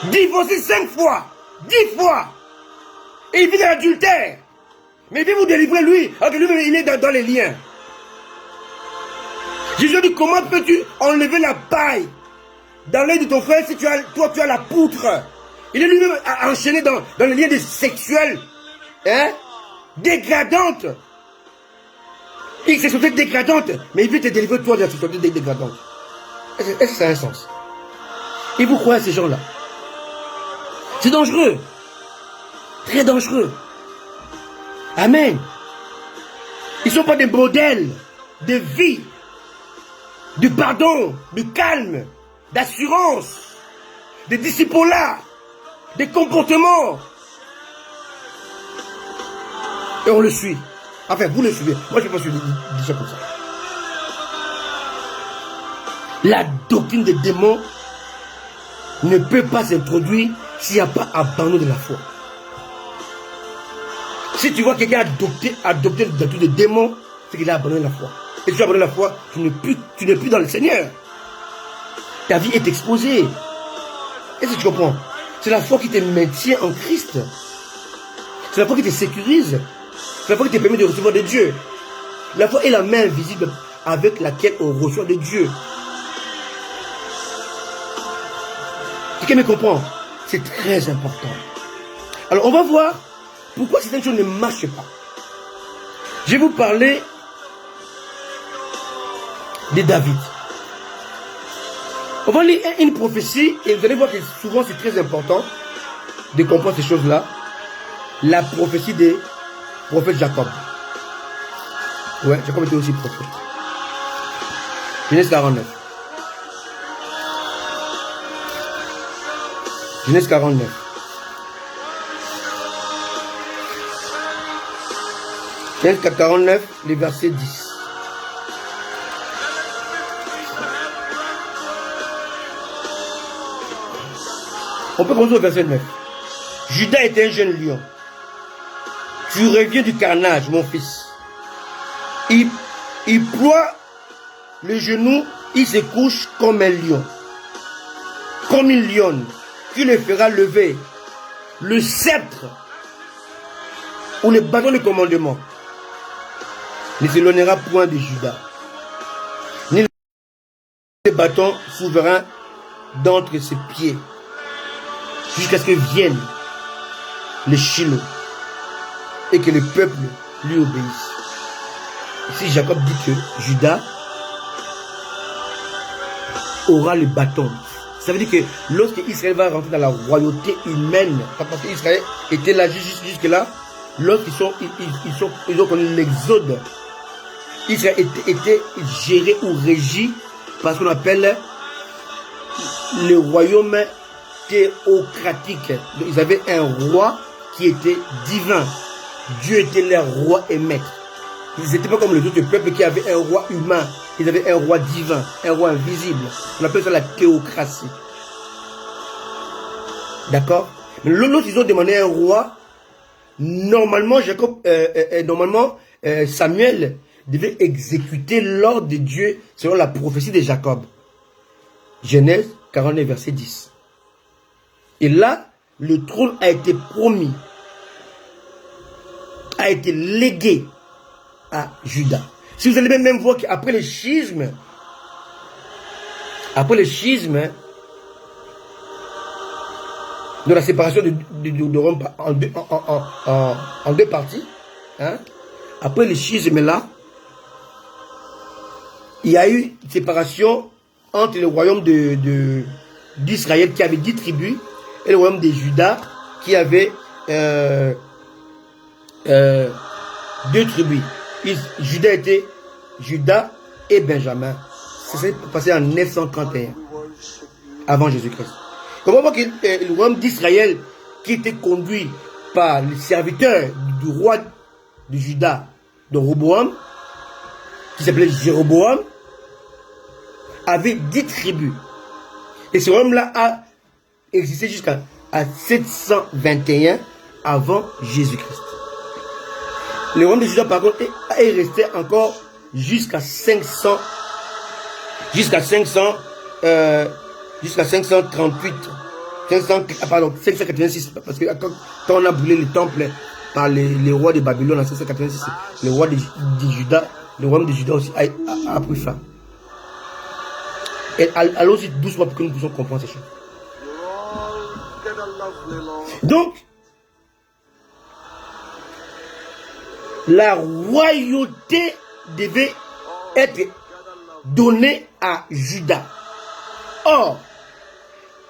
Divorcé 5 fois, 10 fois. Et il vit dans l'adultère. Mais il vient vous délivrer lui, alors que lui il est dans les liens. Jésus dit, comment peux-tu enlever la paille dans l'œil de ton frère si tu as la poutre? Il est lui-même enchaîné dans les liens sexuels, hein, dégradantes. Une sexualité dégradante, mais il veut te délivrer toi de la sexualité dégradante. Est-ce que ça a un sens? Et vous croyez à ces gens-là? C'est dangereux. Très dangereux. Amen. Ils ne sont pas des modèles de vie, de pardon, de calme, d'assurance, de disciple-là, de comportements. Et on le suit. Enfin, vous le suivez. Moi, je ne peux pas suivre des gens comme ça. La doctrine des démons ne peut pas s'introduire s'il n'y a pas abandon de la foi. Si tu vois quelqu'un adopter la doctrine des démons, c'est qu'il a abandonné la foi. Et si tu as abandonné la foi, tu n'es plus dans le Seigneur. Ta vie est exposée. Est-ce que tu comprends? C'est la foi qui te maintient en Christ. C'est la foi qui te sécurise. C'est la foi qui te permet de recevoir de Dieu. La foi est la main invisible avec laquelle on reçoit de Dieu. Quelqu'un me comprend? C'est très important. Alors on va voir pourquoi certaines choses ne marchent pas. Je vais vous parler de David. On va lire une prophétie et vous allez voir que souvent c'est très important de comprendre ces choses-là. La prophétie des prophète Jacob. Ouais, Jacob était aussi prophète. Genèse 49. Genèse 49. Genèse 49, les versets 10. On peut commencer au verset 9. Judas était un jeune lion. Tu reviens du carnage, mon fils. Il ploie le genou, il se couche comme un lion. Comme une lionne. Tu le feras lever le sceptre ou le bâton de commandement. Ne s'éloignera point de Judas, ni le bâton souverain d'entre ses pieds, jusqu'à ce que vienne le Shiloh et que le peuple lui obéisse. Ici, Jacob dit que Judas aura le bâton. Ça veut dire que lorsque Israël va rentrer dans la royauté humaine, parce qu'Israël était là jusque-là, lorsqu'ils ont connu l'exode, Israël était géré ou régi par ce qu'on appelle le royaume théocratique. Donc, ils avaient un roi qui était divin. Dieu était leur roi et maître. Ils n'étaient pas comme les autres peuples qui avaient un roi humain. Ils avaient un roi divin, un roi invisible. On appelle ça la théocratie. D'accord? Mais l'autre, ils ont demandé un roi. Normalement, Samuel devait exécuter l'ordre de Dieu selon la prophétie de Jacob. Genèse 49, verset 10. Et là, le trône a été promis, a été légué à Judas. Si vous allez même voir qu'après le schisme, de la séparation de Rome en deux parties. Hein. Après le schisme là, il y a eu une séparation entre le royaume d'Israël qui avait 10 tribus et le royaume de Juda qui avait 2 tribus. Juda était Juda et Benjamin. Ça s'est passé en 931 avant Jésus-Christ. On voit que le royaume d'Israël qui était conduit par les serviteurs du roi de Juda, de Roboam, qui s'appelait Jéroboam, avait 10 tribus. Et ce royaume-là a existé jusqu'à 721 avant Jésus-Christ. Le royaume de Juda, par contre, est resté encore jusqu'à 538, 586, parce que quand on a brûlé le temple par les rois de Babylone en 586, le roi de Juda, le royaume de Juda aussi a pris fin. Et allons-y doucement pour que nous puissions comprendre ces choses. Donc, la royauté devait être donnée à Juda. Or,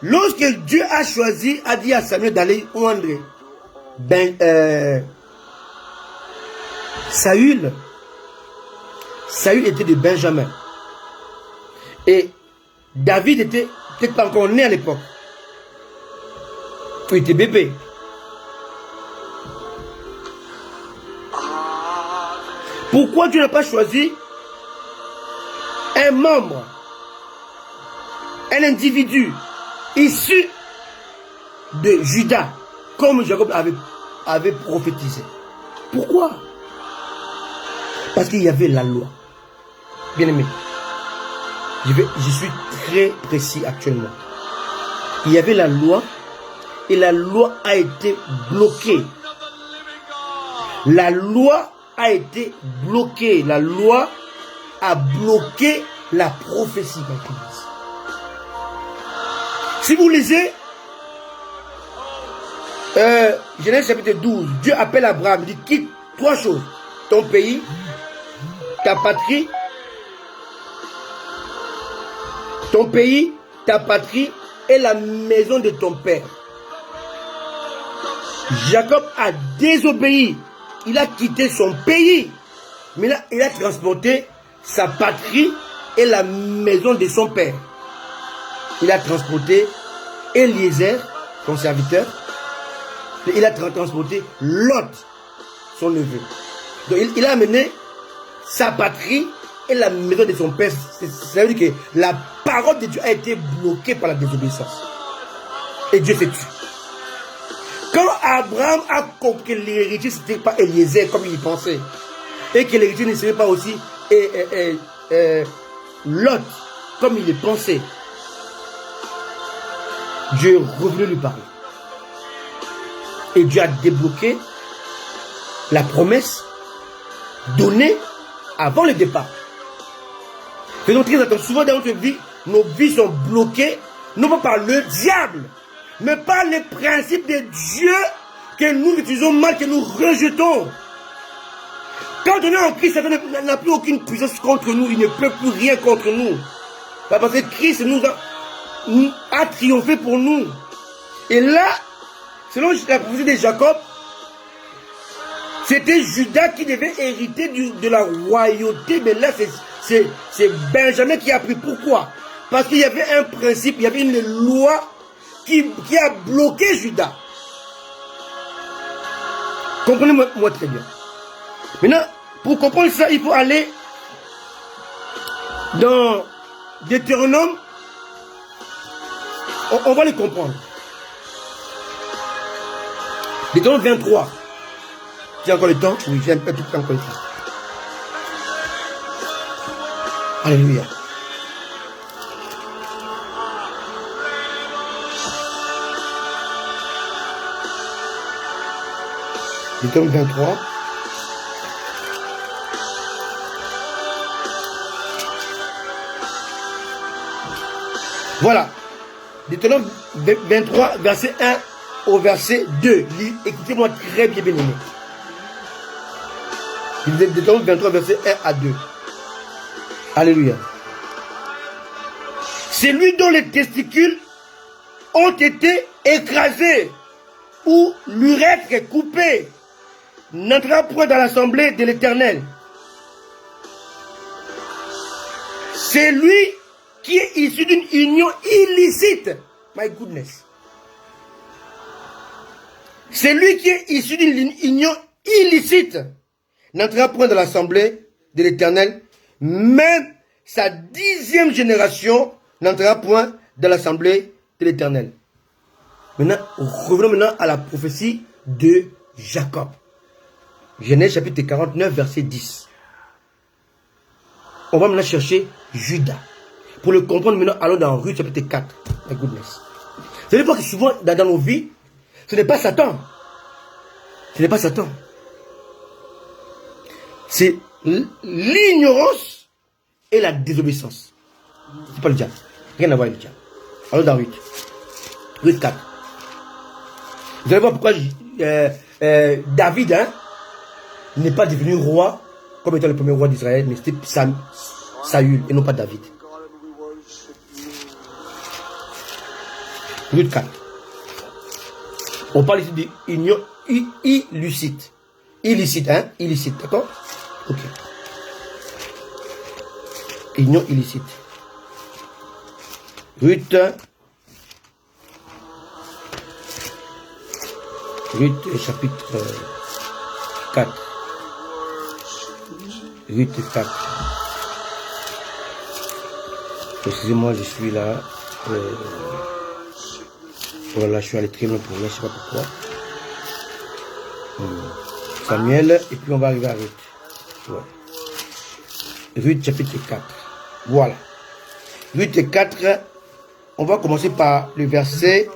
lorsque Dieu a choisi, a dit à Samuel d'aller oindre Saül était de Benjamin. Et David était peut-être pas encore né à l'époque. Il était bébé. Pourquoi Dieu n'a pas choisi un membre, un individu issu de Juda, comme Jacob avait prophétisé? Pourquoi? Parce qu'il y avait la loi. Bien aimé, je suis très précis actuellement. Il y avait la loi et la loi a été bloquée. La loi a été bloquée. La loi a bloqué la prophétie. Si vous lisez Genèse chapitre 12, Dieu appelle Abraham, il dit quitte 3 choses: ton pays, ta patrie, et la maison de ton père. Jacob a désobéi. Il a quitté son pays. Mais là, il a transporté sa patrie et la maison de son père. Il a transporté Eliezer, son serviteur. Et il a transporté Lot, son neveu. Donc il a amené sa patrie et la maison de son père. Ça veut dire que la parole de Dieu a été bloquée par la désobéissance. Et Dieu s'est tué. Quand Abraham a compris que l'héritier, ce n'était pas Eliezer comme il pensait, et que l'héritier ne serait pas aussi Lot comme il le pensait, Dieu est revenu lui parler. Et Dieu a débloqué la promesse donnée avant le départ. Faisons très attention. Souvent dans notre vie, nos vies sont bloquées, non pas par le diable, mais par les principes de Dieu que nous utilisons mal, que nous rejetons. Quand on est en Christ, Satan n'a plus aucune puissance contre nous, il ne peut plus rien contre nous. Parce que Christ nous a triomphé pour nous. Et là, selon la prophétie de Jacob, c'était Judas qui devait hériter de la royauté, mais là c'est Benjamin qui a pris. Pourquoi? Parce qu'il y avait un principe, il y avait une loi qui a bloqué Judas. Comprenez-moi très bien. Maintenant, pour comprendre ça, il faut aller dans Deutéronome. On va les comprendre. Deutéronome 23. J'ai encore le temps? Oui, j'ai un peu tout encore le temps. Alléluia. Deutéronome 23. Voilà. Deutéronome 23, verset 1 au verset 2. Écoutez-moi très bien, bien aimé. Deutéronome 23, verset 1 à 2. Alléluia. C'est lui dont les testicules ont été écrasés ou l'urètre est coupé n'entrera point dans l'assemblée de l'Éternel. C'est lui qui est issu d'une union illicite. My goodness. C'est lui qui est issu d'une union illicite. N'entrera point dans l'assemblée de l'Éternel. Même sa 10e génération n'entrera point dans l'assemblée de l'Éternel. Maintenant, revenons maintenant à la prophétie de Jacob. Genèse chapitre 49, verset 10. On va maintenant chercher Judas. Pour le comprendre maintenant, allons dans Ruth chapitre 4. My goodness. Vous savez pas que souvent dans nos vies, ce n'est pas Satan. Ce n'est pas Satan. C'est l'ignorance et la désobéissance. C'est pas le diable. Rien à voir avec le diable. Allons dans Ruth. Ruth 4. Vous allez voir pourquoi David n'est pas devenu roi comme étant le premier roi d'Israël, mais c'était Saül et non pas David. Ruth 4. On parle ici d'union illicite. Illicite, hein? Illicite, d'accord? Ok. Union illicite. Ruth chapitre 4. Ruth 4. Excusez-moi, je suis là. Voilà, je suis allé très loin pour là, je ne sais pas pourquoi. Samuel, et puis on va arriver à Ruth. Ouais. Ruth chapitre 4. Voilà. Ruth 4, on va commencer par le verset.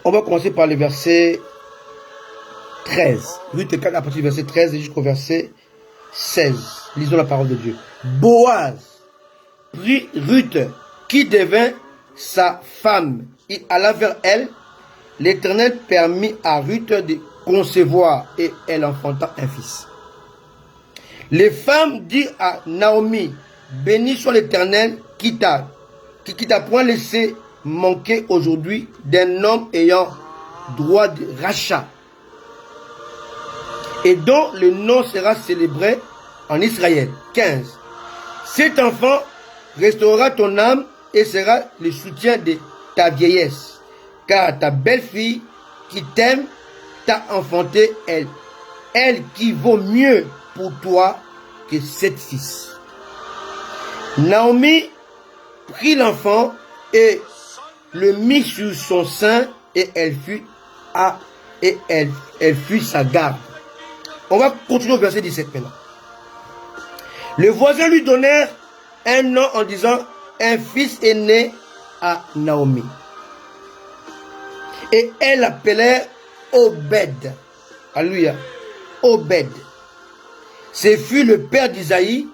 On va commencer par le verset 13. Ruth 4 à partir du verset 13 jusqu'au verset 16. Lisons la parole de Dieu. Boaz prit Ruth, qui devint sa femme. Il alla vers elle. L'Éternel permit à Ruth de concevoir et elle enfanta un fils. Les femmes dirent à Naomi, béni soit l'Éternel qui t'a point laissé manquer aujourd'hui d'un homme ayant droit de rachat et dont le nom sera célébré en Israël. 15. Cet enfant restaurera ton âme et sera le soutien de ta vieillesse, car ta belle-fille qui t'aime t'a enfanté elle qui vaut mieux pour toi que 7 fils. Naomi prit l'enfant et le mit sur son sein et elle fut sa garde. On va continuer au verset 17 maintenant. Le voisin lui donnèrent un nom en disant, un fils est né à Naomi. Et elle l'appelait Obed. Alléluia. Obed. Ce fut le père d'Isaïe,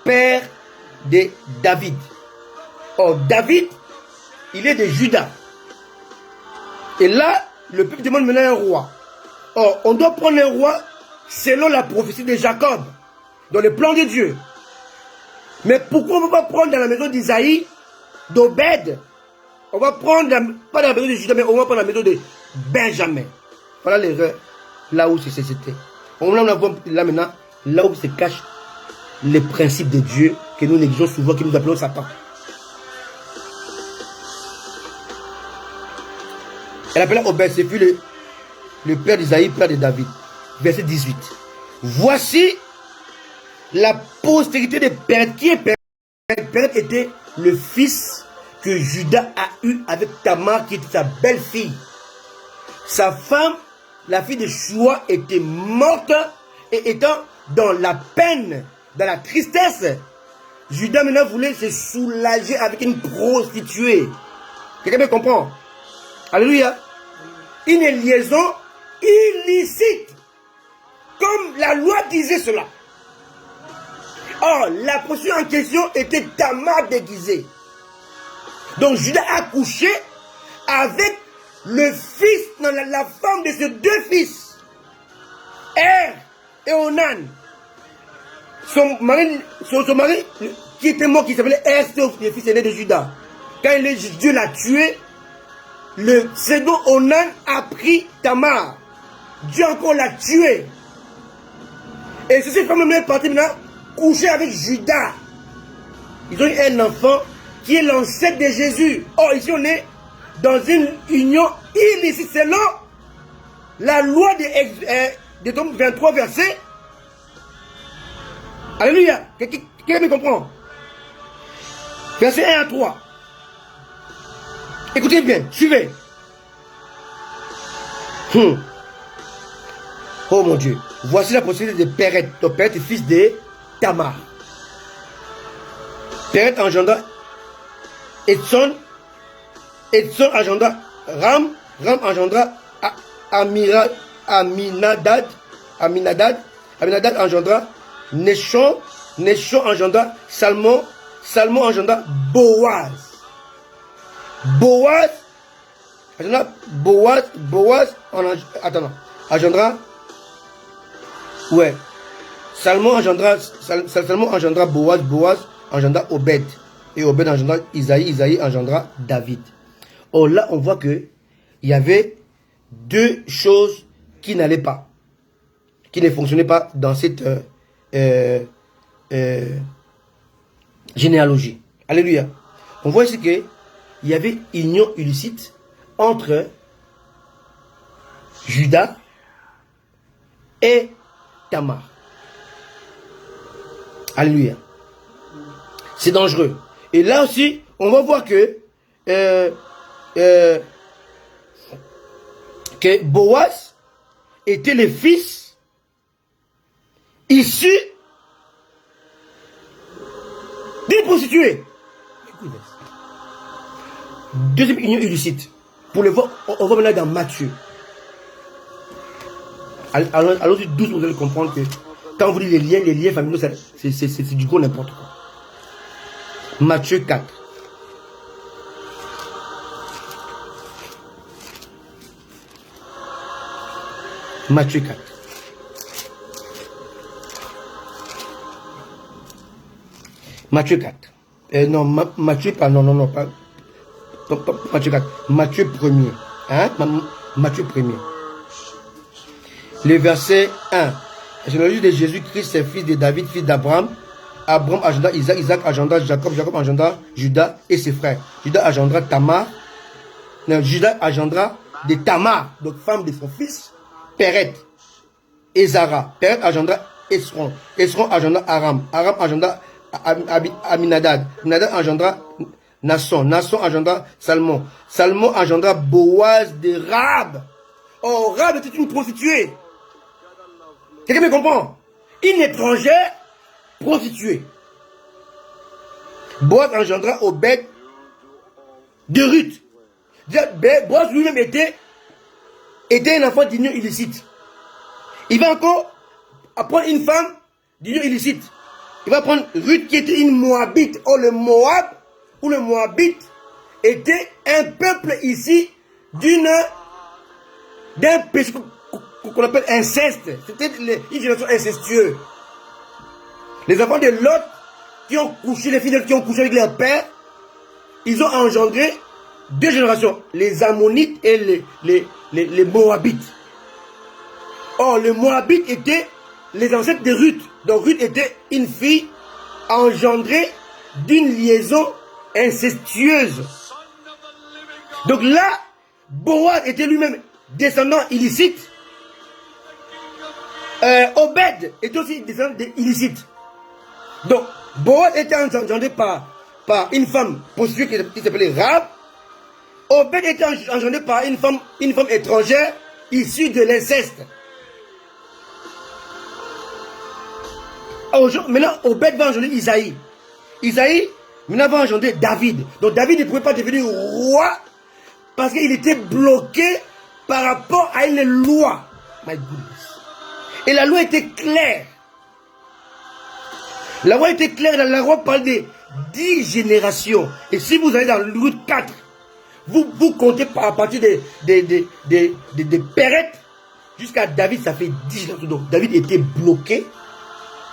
père de David. Or, David, il est de Juda. Et là, le peuple demande maintenant un roi. Or, on doit prendre un roi selon la prophétie de Jacob, dans le plan de Dieu. Mais pourquoi on ne peut pas prendre dans la maison d'Isaïe, d'Obed? On va prendre, pas dans la maison de Juda, mais on va prendre la maison de Benjamin. Voilà l'erreur, là où c'était. On va là maintenant, là où se cachent les principes de Dieu, que nous négligeons souvent, que nous appelons Satan. Elle appelait Obed, c'est puis le père d'Isaïe, père de David. Verset 18. Voici la postérité de Péret. Qui est Péret? Péret était le fils que Judas a eu avec Tamar, qui était sa belle-fille. Sa femme, la fille de Shua, était morte et étant dans la peine, dans la tristesse, Judas maintenant voulait se soulager avec une prostituée. Quelqu'un me comprend? Alléluia. Une liaison illicite. Comme la loi disait cela. Or, la prostituée en question était Tamar déguisée. Donc Judas a couché avec le fils, non, la femme de ses deux fils, Er et Onan. Son mari qui était mort, qui s'appelait Er, c'était le fils aîné de Judas. Quand Dieu l'a tué, le second Onan a pris Tamar. Dieu encore l'a tué. Et cette femme est partie maintenant coucher avec Judas. Ils ont eu un enfant qui est l'ancêtre de Jésus. Or, ici, on est dans une union illicite selon la loi de Deutéronome 23, verset. Alléluia. Quelqu'un me comprend? Verset 1 à 3. Écoutez bien, suivez. Oh mon Dieu. Voici la procédure de Péret. Donc Péret est fils de Tamar. Péret engendra Edson. Edson engendra Ram. Ram engendra Aminadad. Aminadad engendra Neshon. Neshon engendra Salmon. Salmon engendra Boaz. Boaz engendra ouais. Salmon engendra Boaz. Boaz engendra Obed. Et Obed engendra Isaïe. Isaïe engendra David. Or là, on voit que il y avait deux choses qui n'allaient pas, qui ne fonctionnaient pas dans cette généalogie. Alléluia. On voit ici que il y avait union illicite entre Judas et Tamar. Alléluia. C'est dangereux. Et là aussi, on va voir que Boaz était le fils issu d'une prostituée. Deuxième union illicite. Pour le voir, on va maintenant dans Matthieu. Alors doucement, vous allez comprendre que quand vous dites les liens familiaux, c'est du gros n'importe quoi. Matthieu 4. Matthieu 4. Matthieu 4. Non, Matthieu pas, non, pas Matthieu 4. Matthieu 1er. Hein? Matthieu 1er. Le verset 1. La généalogie de Jésus-Christ, fils de David, fils d'Abraham. Abraham agenda Isaac, Isaac agenda Jacob, Jacob agenda Judas et ses frères. Judas agendra Tamar. Non, Judas agendra de Tamar, donc femme de son fils, Péret. Et Zara. Péret agendra Esron. Esron agendra Aram. Aram agendra Aminadad. Aminadad agendra Nasson. Nasson agendra Salmon. Salmon agendra Boaz de Rab. Oh, Rab était une prostituée. Quelqu'un me comprend? Une étrangère prostituée. Boaz engendra Obed de Ruth. Boaz lui-même était un enfant d'union illicite. Il va encore apprendre une femme d'union illicite. Il va prendre Ruth qui était une Moabite. Or le Moab ou le Moabite était un peuple ici d'un péché qu'on appelle inceste. C'était une génération incestueuse. Les enfants de Lot qui ont couché, les fidèles qui ont couché avec leur père, ils ont engendré deux générations, les Ammonites et les Moabites. Or, les Moabites étaient les ancêtres de Ruth. Donc, Ruth était une fille engendrée d'une liaison incestueuse. Donc là, Boaz était lui-même descendant illicite. Obed était aussi descendant illicite. Donc, Boaz était engendré par une femme prostituée qui s'appelait Rab. Obed était engendré par une femme étrangère issue de l'inceste. Maintenant, Obed va engendrer Isaïe. Isaïe, maintenant, va engendrer David. Donc, David ne pouvait pas devenir roi parce qu'il était bloqué par rapport à une loi. My goodness. Et la loi était claire. La loi était claire. La loi parle 10 générations. Et si vous allez dans Luc 4, vous comptez à partir des Pérettes jusqu'à David, ça fait 10 générations. Donc David était bloqué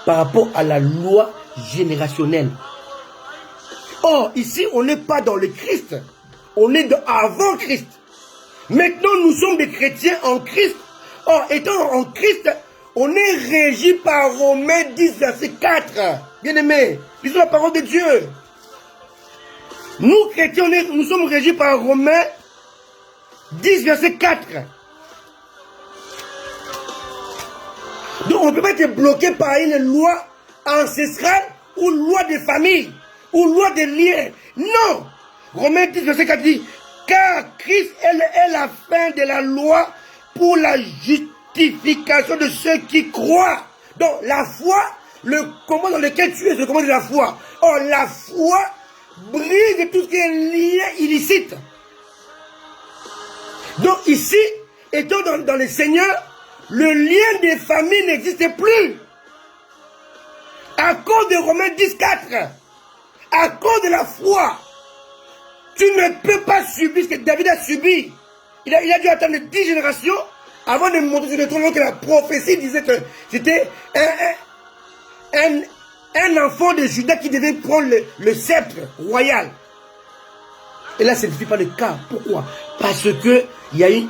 par rapport à la loi générationnelle. Or, ici, on n'est pas dans le Christ. On est avant Christ. Maintenant, nous sommes des chrétiens en Christ. Or, étant en Christ, on est régi par Romains 10, verset 4. Bien-aimés, lisons la parole de Dieu. Nous, chrétiens, nous sommes régis par Romains 10, verset 4. Donc, on ne peut pas être bloqué par une loi ancestrale ou loi de famille ou loi de liens. Non. Romains 10, verset 4 dit, car Christ est la fin de la loi pour la justification de ceux qui croient. Donc, la foi, le combat dans lequel tu es, c'est le combat de la foi. Or, la foi brise tout ce qui est lien illicite. Donc, ici, étant dans le Seigneur, le lien des familles n'existe plus. À cause de Romains 10, 4, à cause de la foi, tu ne peux pas subir ce que David a subi. Il a dû attendre 10 générations avant de monter sur le trône, que la prophétie disait que c'était un enfant de Judas qui devait prendre le sceptre royal. Et là, ce n'est pas le cas. Pourquoi? Parce qu'il y a une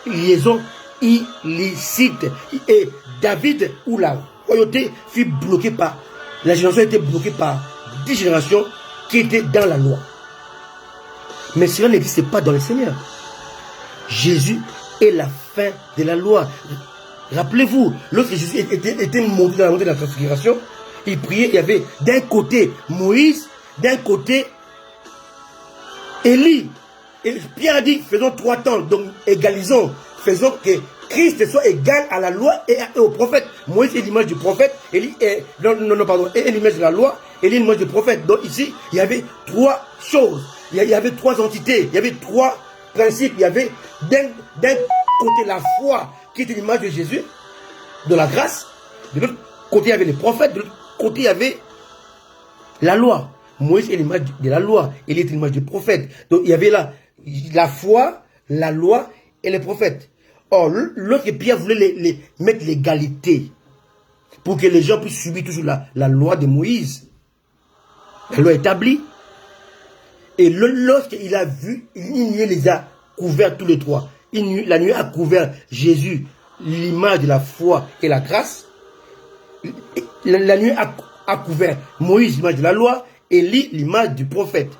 liaison illicite. Et David, où la royauté fut bloquée par, la génération était bloquée par 10 générations qui étaient dans la loi. Mais cela n'existe pas dans le Seigneur. Jésus est la fin de la loi. Rappelez-vous, lorsque Jésus était monté dans la montée de la transfiguration, il priait, il y avait d'un côté Moïse, d'un côté Élie. Et Pierre a dit, faisons 3 temps, donc égalisons, faisons que Christ soit égal à la loi et au prophète. Moïse est l'image du prophète, Élie est, est l'image de la loi, Élie est l'image du prophète. Donc ici, il y avait 3 choses. Il y avait 3 entités, il y avait 3 principes. Il y avait d'un côté la foi, qui était l'image de Jésus, de la grâce. De l'autre côté, il y avait les prophètes. De l'autre côté, il y avait la loi. Moïse est l'image de la loi. Il est l'image du prophète. Donc, il y avait là la foi, la loi et les prophètes. Or, l'autre Pierre voulait mettre l'égalité pour que les gens puissent subir toujours la loi de Moïse. La loi établie. Et lorsqu'il a vu, il les a couverts tous les 3. La nuit a couvert Jésus, l'image de la foi et la grâce. La nuit a couvert Moïse, l'image de la loi, et l'image du prophète.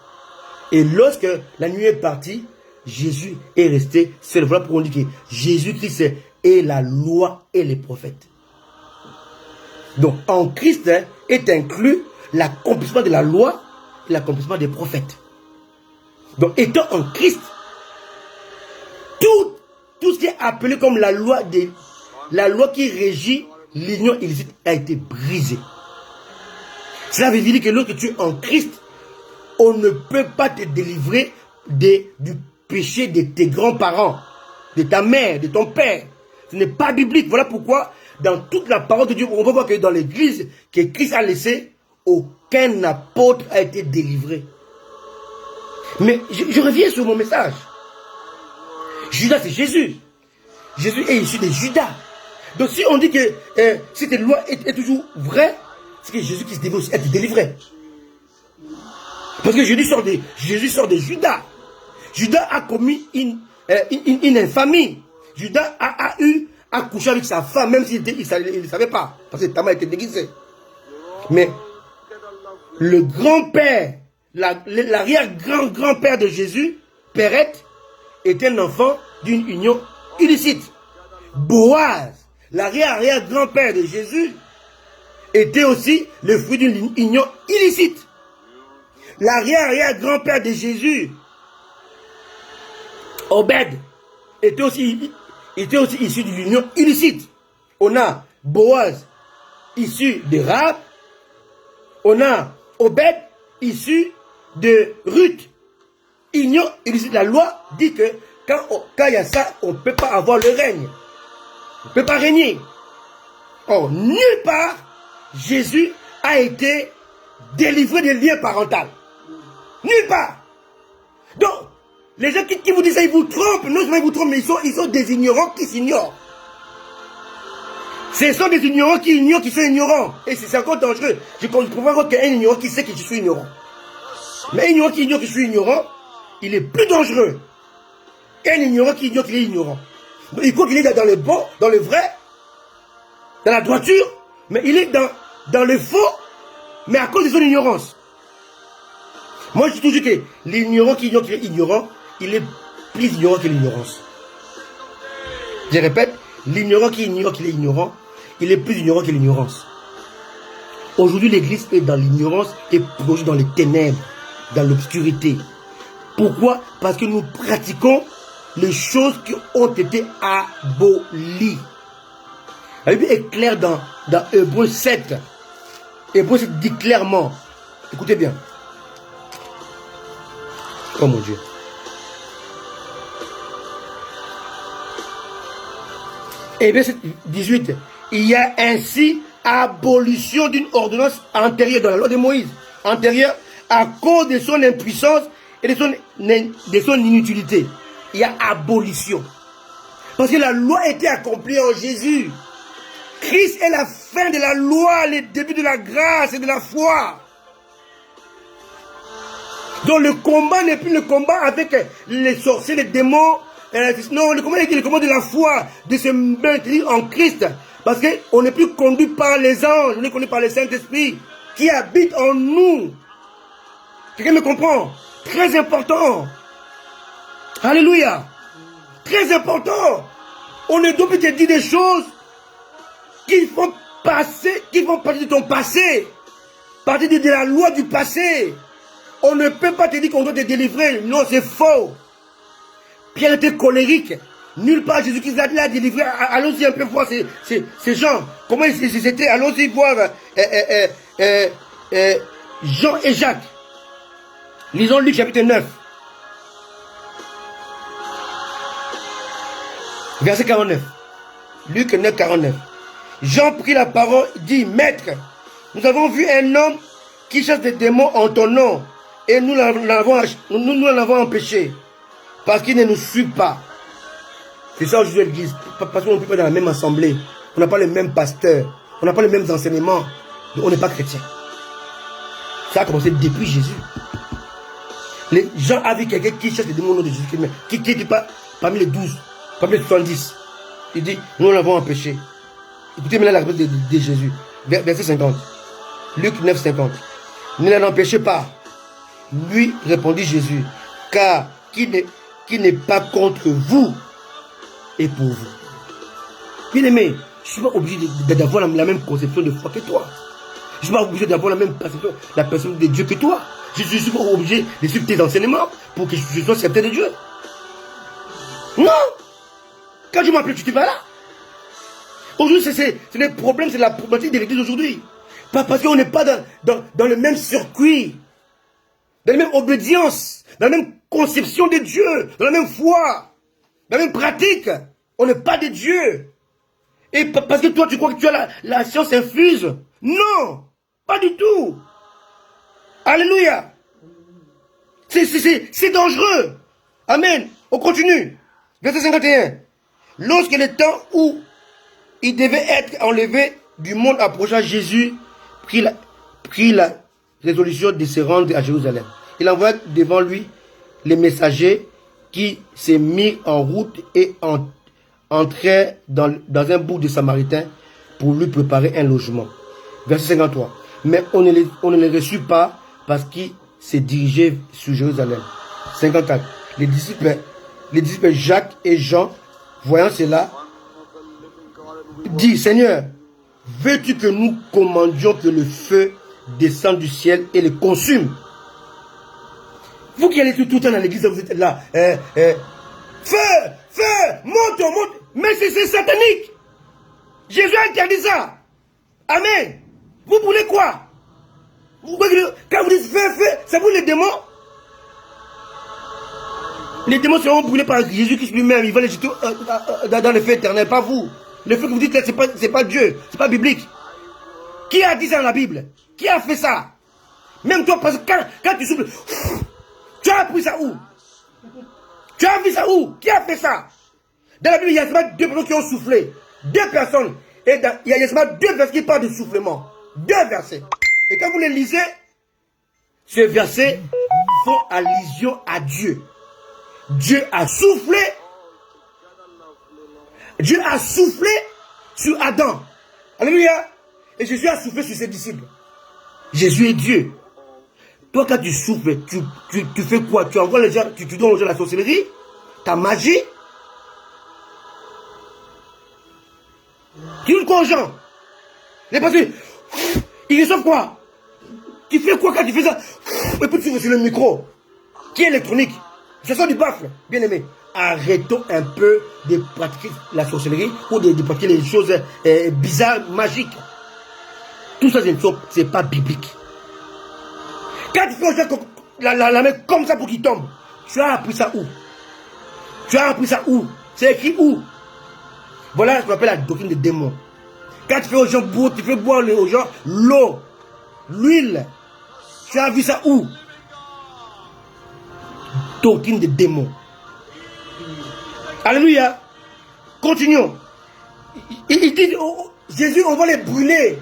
Et lorsque la nuit est partie, Jésus est resté seul. Voilà pourquoi on dit que Jésus-Christ est la loi et les prophètes. Donc en Christ est inclus l'accomplissement de la loi et l'accomplissement des prophètes. Donc étant en Christ, tout ce qui est appelé comme la loi qui régit l'union illicite a été brisée. Cela veut dire que lorsque tu es en Christ, on ne peut pas te délivrer du péché de tes grands-parents, de ta mère, de ton père. Ce n'est pas biblique. Voilà pourquoi, dans toute la parole de Dieu, on peut voir que dans l'église que Christ a laissée, aucun apôtre a été délivré. Mais je reviens sur mon message. Judas, c'est Jésus. Jésus est issu de Judas. Donc si on dit que cette loi est toujours vraie, c'est que Jésus qui devait aussi être délivré. Parce que Jésus sort de Judas. Judas a commis une infamie. Judas a couché avec sa femme, même s'il ne savait pas. Parce que Tamar était déguisé. Mais le grand-père, l'arrière-grand-grand-père de Jésus, Pérette, est un enfant d'une union illicite. Boaz, l'arrière-grand-père de Jésus, était aussi le fruit d'une union illicite. L'arrière-grand-père de Jésus, Obed, était aussi issu d'une union illicite. On a Boaz, issu de Rahab. On a Obed, issu de Ruth. Union illicite. La loi dit que quand il y a ça, on ne peut pas avoir le règne. On ne peut pas régner. Or, nulle part, Jésus a été délivré des liens parentaux. Nulle part. Donc, les gens qui vous disent ça, ils vous trompent. Non seulement ils vous trompent, mais ils sont des ignorants qui s'ignorent. Ce sont des ignorants qui ignorent, qui sont ignorants. Et c'est encore dangereux. Je comprends voir qu'un ignorant qui sait que je suis ignorant. Mais un ignorant qui ignore que je suis ignorant, il est plus dangereux qu'un ignorant qui ignore qu'il est ignorant. Donc, il faut qu'il est dans le bon, dans le vrai, dans la droiture, mais il est dans le faux, mais à cause de son ignorance. Moi, je dis toujours que l'ignorant qui ignore qu'il est ignorant, il est plus ignorant que l'ignorance. Je répète, l'ignorant qui ignore qu'il est ignorant, il est plus ignorant que l'ignorance. Aujourd'hui, l'église est dans l'ignorance et plongée dans les ténèbres, dans l'obscurité. Pourquoi? Parce que nous pratiquons les choses qui ont été abolies. La Bible est claire dans Hébreux 7. Hébreux 7 dit clairement, écoutez bien. Oh mon Dieu. Hébreux 7, 18. Il y a ainsi abolition d'une ordonnance antérieure dans la loi de Moïse. Antérieure à cause de son impuissance et de son inutilité. Il y a abolition. Parce que la loi était accomplie en Jésus. Christ est la fin de la loi, le début de la grâce et de la foi. Donc le combat n'est plus le combat avec les sorciers, les démons. Non, le combat est le combat de la foi, de se maintenir en Christ. Parce qu'on n'est plus conduit par les anges, on est conduit par le Saint-Esprit qui habite en nous. Quelqu'un me comprend? Très important. Alléluia. Très important. On ne doit plus te dire des choses qui font passer, qui font partie de ton passé. Partie de la loi du passé. On ne peut pas te dire qu'on doit te délivrer. Non, c'est faux. Pierre était colérique. Nulle part Jésus-Christ l'a délivré. Allons-y un peu voir ces gens. Comment ils étaient. Allons-y voir Jean et Jacques. Lisons Luc chapitre 9. Verset 49. Luc 9, 49. Jean prit la parole, dit, Maître, nous avons vu un homme qui chasse des démons en ton nom, et nous l'avons empêché, parce qu'il ne nous suit pas. C'est ça aujourd'hui à l'église, parce qu'on ne peut pas dans la même assemblée, on n'a pas les mêmes pasteurs, on n'a pas les mêmes enseignements, on n'est pas chrétien. Ça a commencé depuis Jésus. Les gens avaient quelqu'un qui chasse des démons au nom de Jésus, qui n'était pas parmi les 12, parmi les 70. Il dit, nous l'avons empêché. Écoutez maintenant la réponse de Jésus. Verset 50. Luc 9, 50. Ne l'empêchez pas. Lui répondit Jésus. Car qui n'est pas contre vous et pour vous. Bien aimé, je ne suis pas obligé d'avoir la même conception de foi que toi. Je ne suis pas obligé d'avoir la même perception, la personne de Dieu que toi. Je ne suis pas obligé de suivre tes enseignements pour que je sois accepté de Dieu. Non. Quand je m'appelle, tu te vas là. Aujourd'hui, c'est le problème, c'est la problématique de l'église aujourd'hui. Parce qu'on n'est pas dans le même circuit, dans la même obédience, dans la même conception de Dieu, dans la même foi, dans la même pratique. On n'est pas de Dieu. Et parce que toi, tu crois que tu as la science infuse. Non, pas du tout. Alléluia. C'est dangereux. Amen. On continue. Verset 51. Lorsque le temps où il devait être enlevé du monde approcha, Jésus prit la résolution de se rendre à Jérusalem. Il envoya devant lui les messagers qui se mirent en route et entrèrent dans un bourg de Samaritains pour lui préparer un logement. Verset 53. Mais on ne les reçut pas parce qu'ils se dirigeaient sur Jérusalem. 54. Les disciples Jacques et Jean, voyant cela, dit, Seigneur, veux-tu que nous commandions que le feu descende du ciel et le consume? Vous qui allez tout le temps dans l'église, vous êtes là. Feu, monte. Mais c'est satanique. Jésus a interdit ça. Amen. Vous voulez quoi? Quand vous dites feu, c'est vous les démons? Les démons seront brûlés par Jésus-Christ lui-même. Il va les jeter dans le feu éternel, pas vous. Le feu que vous dites là, c'est pas Dieu, c'est pas biblique. Qui a dit ça dans la Bible? Qui a fait ça? Même toi, parce que quand tu souffles, tu as appris ça où? Tu as vu ça où? Qui a fait ça? Dans la Bible, il y a seulement 2 personnes qui ont soufflé. 2 personnes. Et il y a seulement 2 versets qui parlent de soufflement. 2 versets. Et quand vous les lisez, ces versets font allusion à Dieu. Dieu a soufflé. Dieu a soufflé sur Adam. Alléluia. Et Jésus a soufflé sur ses disciples. Jésus est Dieu. Toi, quand tu souffles, tu fais quoi? Tu envoies les gens, tu donnes aux gens la sorcellerie, ta magie. Tu dis quoi aux gens? Les pasteurs, ils reçoivent quoi? Tu fais quoi quand tu fais ça? Et puis tu fais sur le micro, qui est électronique. Ça sort du baffle, bien aimé. Arrêtons un peu de pratiquer la sorcellerie ou de pratiquer les choses bizarres, magiques. Tout ça, c'est pas biblique. Quand tu fais aux gens la main comme ça pour qu'ils tombent, tu as appris ça où? Tu as appris ça où? C'est écrit où? Voilà ce qu'on appelle la doctrine des démons. Quand tu fais aux gens boire, tu fais boire aux gens l'eau, l'huile. Tu as vu ça où? Doctrine des démons. Alléluia. Continuons. Il dit, Jésus, on va les brûler.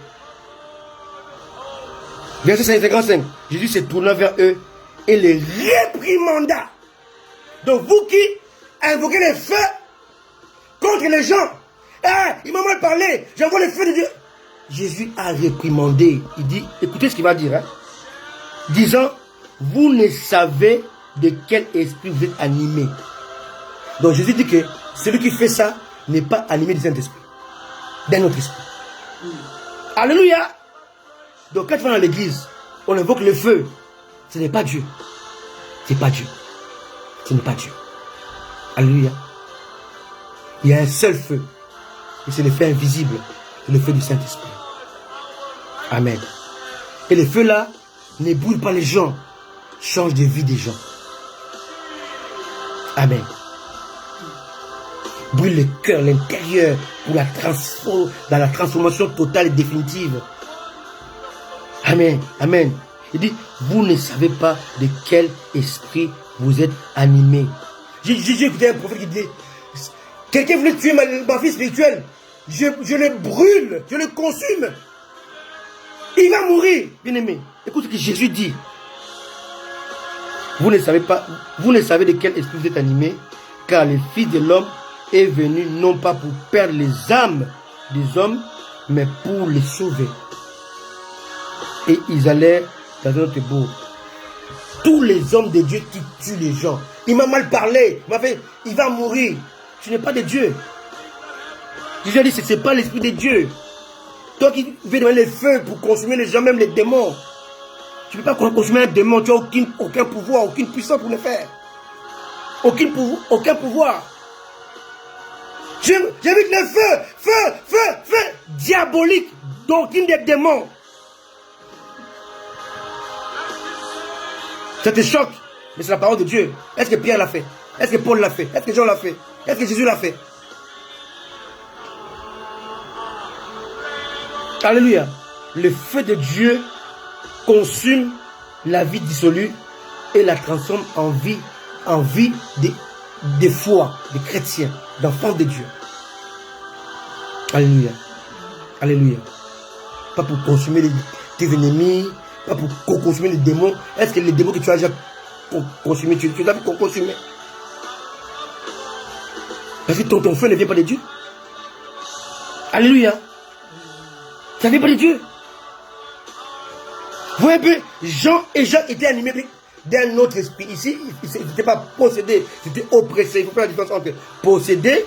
Verset 55. Jésus se tourna vers eux et les réprimanda. Donc vous qui invoquez les feux contre les gens, il m'a mal parlé, j'envoie le feu de Dieu. Jésus a réprimandé. Il dit, écoutez ce qu'il va dire, disant, vous ne savez de quel esprit vous êtes animé. Donc Jésus dit que celui qui fait ça n'est pas animé du Saint-Esprit, d'un autre esprit. Alléluia. Donc quand tu vas dans l'église, on invoque le feu. Ce n'est pas Dieu. Ce n'est pas Dieu. Ce n'est pas Dieu. Alléluia. Il y a un seul feu. Et c'est le feu invisible. C'est le feu du Saint-Esprit. Amen. Et le feu là ne brûle pas les gens. Change de vie des gens. Amen. Brûle le cœur, l'intérieur, pour dans la transformation totale et définitive. Amen. Amen. Il dit, vous ne savez pas de quel esprit vous êtes animé. J'ai écouté un prophète qui disait, quelqu'un voulait tuer ma fille spirituelle. Je le brûle, je le consume. Il va mourir, bien aimé. Écoute ce que Jésus dit. Vous ne savez de quel esprit vous êtes animé, car le Fils de l'homme est venu non pas pour perdre les âmes des hommes, mais pour les sauver. Et ils allaient dans un autre bourg. Tous les hommes de Dieu qui tuent les gens. Il m'a mal parlé. Il m'a fait, il va mourir. Tu n'es pas de Dieu. Jésus a dit, ce n'est pas l'esprit de Dieu. Toi qui veux donner le feu pour consommer les gens, même les démons. Tu ne peux pas consommer un démon. Tu n'as aucun pouvoir, aucune puissance pour le faire. Aucun pouvoir. J'invite le feu diabolique, doctrine des démons. Ça te choque, mais c'est la parole de Dieu. Est-ce que Pierre l'a fait? Est-ce que Paul l'a fait? Est-ce que Jean l'a fait? Est-ce que Jésus l'a fait? Alléluia. Le feu de Dieu consume la vie dissolue et la transforme en vie de foi, de chrétiens, d'enfants de Dieu. Alléluia. Alléluia. Pas pour consommer tes ennemis, pas pour consommer les démons. Est-ce que les démons que tu as déjà consumés, tu les as consumés? Parce que ton feu ne vient pas de Dieu. Alléluia. Ça ne vient pas de Dieu. Vous voyez un peu, Jean étaient animés d'un autre esprit. Ici, ils n'étaient pas possédés, c'était oppressé. Il faut faire la différence entre possédé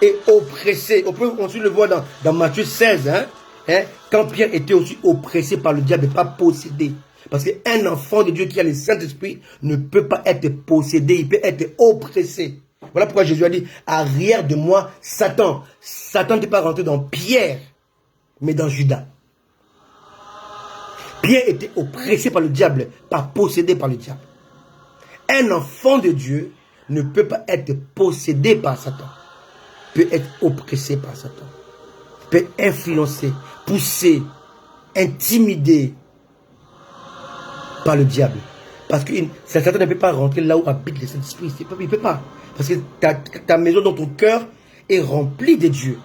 et oppressé. On peut aussi le voir dans Matthieu 16, quand Pierre était aussi oppressé par le diable et pas possédé. Parce qu'un enfant de Dieu qui a le Saint-Esprit ne peut pas être possédé, il peut être oppressé. Voilà pourquoi Jésus a dit, arrière de moi, Satan. Satan n'était pas rentré dans Pierre, mais dans Judas. Pierre était oppressé par le diable, pas possédé par le diable. Un enfant de Dieu ne peut pas être possédé par Satan. Peut être oppressé par Satan. Peut influencer, pousser, intimider. par le diable. Parce que Satan ne peut pas rentrer là où habite le Saint-Esprit. Il ne peut pas. Parce que ta maison dans ton cœur est remplie de Dieu.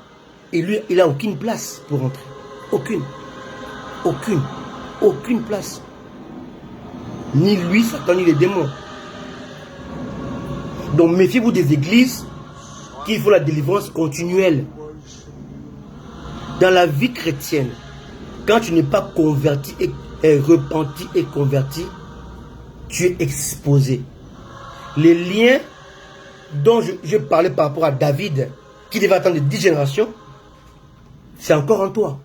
Et lui, il n'a aucune place pour rentrer. Aucune. Aucune. Aucune place. Ni lui, Satan, ni les démons. Donc méfiez-vous des églises qui font la délivrance continuelle. Dans la vie chrétienne, quand tu n'es pas converti et repenti et converti, tu es exposé. Les liens dont je parlais par rapport à David, qui devait attendre 10 générations, c'est encore en toi.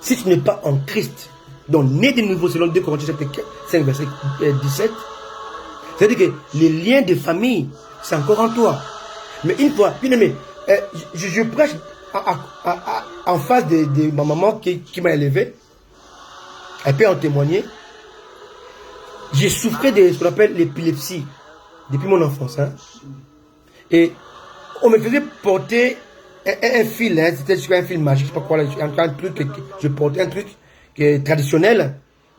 Si tu n'es pas en Christ, donc né de nouveau selon 2 Corinthiens 5 verset 17, c'est-à-dire que les liens de famille, c'est encore en toi. Mais une fois, bien aimé, je prêche en face de ma maman qui m'a élevé. Elle peut en témoigner. J'ai souffert de ce qu'on appelle l'épilepsie depuis mon enfance. Hein. Et on me faisait porter un fil, hein, c'était un fil magique, je sais pas quoi, un truc, je portais un truc qui est traditionnel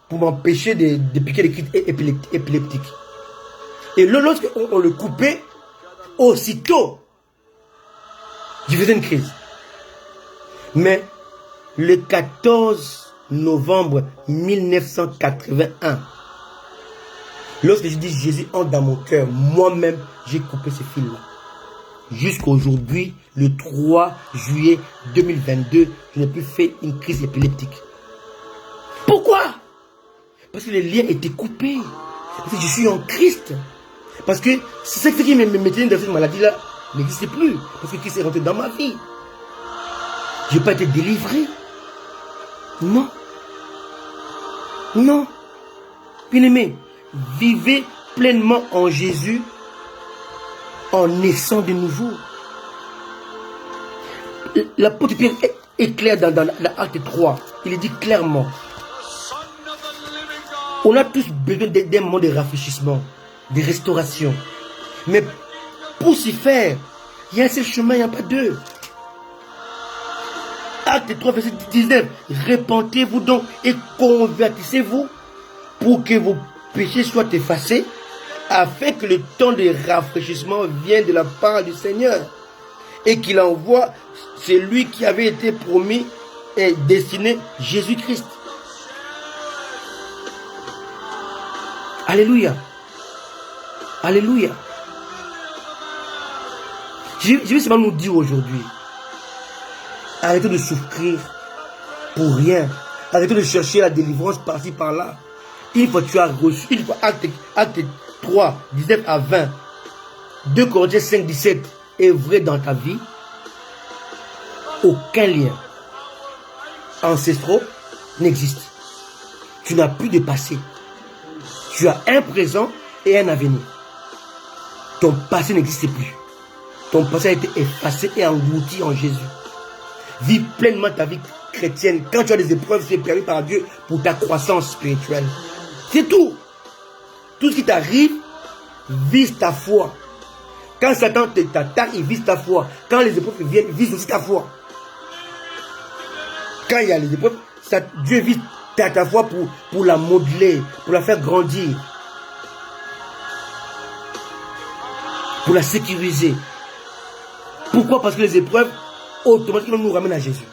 pour m'empêcher de piquer les crises épileptiques. Et lorsqu'on le coupait, aussitôt, je faisais une crise. Mais le 14 novembre 1981, lorsque je dis Jésus entre dans mon cœur, moi-même, j'ai coupé ce fil-là. Jusqu'aujourd'hui, le 3 juillet 2022, je n'ai plus fait une crise épileptique. Pourquoi? Parce que les liens étaient coupés. Parce que je suis en Christ. Parce que c'est ce qui me mettait dans cette maladie-là n'existait plus. Parce que Christ est rentré dans ma vie. Je n'ai pas été délivré. Non. Non. Bien-aimé, vivez pleinement en Jésus en naissant de nouveau. L'apôtre Pierre est clair dans l'acte 3. Il est dit clairement. On a tous besoin d'un moment de rafraîchissement, de restauration. Mais pour s'y faire, il y a un seul chemin, il n'y a pas deux. Acte 3, verset 19. Repentez-vous donc et convertissez-vous pour que vos péchés soient effacés, afin que le temps de rafraîchissement vienne de la part du Seigneur et qu'il envoie celui qui avait été promis et destiné, Jésus-Christ. Alléluia. Alléluia. Je vais seulement nous dire aujourd'hui, arrêtez de souffrir pour rien. Arrêtez de chercher la délivrance par-ci, par-là. Une fois que tu as reçu, une fois acte 3, 19 à 20, 2 Corinthiens 5, 17 est vrai dans ta vie, aucun lien ancestraux n'existe. Tu n'as plus de passé. Tu as un présent et un avenir. Ton passé n'existe plus. Ton passé a été effacé et englouti en Jésus. Vis pleinement ta vie chrétienne. Quand tu as des épreuves, c'est permis par Dieu pour ta croissance spirituelle. C'est tout. Tout ce qui t'arrive vise ta foi. Quand Satan t'attaque, il vise ta foi. Quand les épreuves viennent, il vise aussi ta foi. Quand il y a les épreuves, Dieu vise ta foi pour la modeler, pour la faire grandir, pour la sécuriser. Pourquoi? Parce que les épreuves, automatiquement, nous ramènent à Jésus.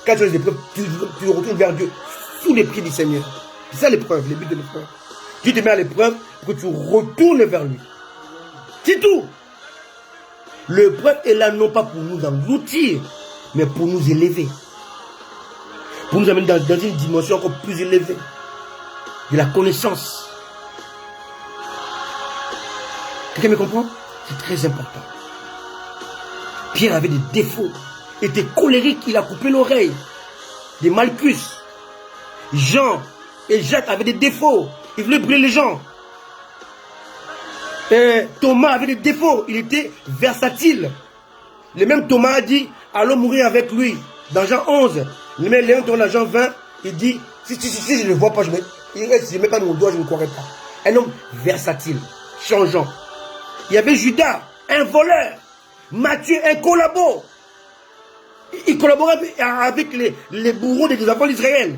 Quand tu as les épreuves, tu retournes vers Dieu sous les pieds du Seigneur. C'est ça l'épreuve, le but de l'épreuve. Dieu te met à l'épreuve pour que tu retournes vers lui. C'est tout. L'épreuve est là non pas pour nous engloutir, mais pour nous élever. Pour nous amener dans une dimension encore plus élevée de la connaissance. Quelqu'un me comprend? C'est très important. Pierre avait des défauts, était colérique, il a coupé l'oreille de Malchus. Jean et Jacques avaient des défauts, ils voulaient brûler les gens. Thomas avait des défauts, il était versatile. Le même Thomas a dit, allons mourir avec lui. Dans Jean 11, le même Léon tourne à Jean 20, il dit, si je ne le vois pas, si je ne mets pas mon doigt, je ne croirais pas. Un homme versatile, changeant. Il y avait Judas, un voleur. Matthieu, un collabo. Il collaborait avec les bourreaux des enfants d'Israël.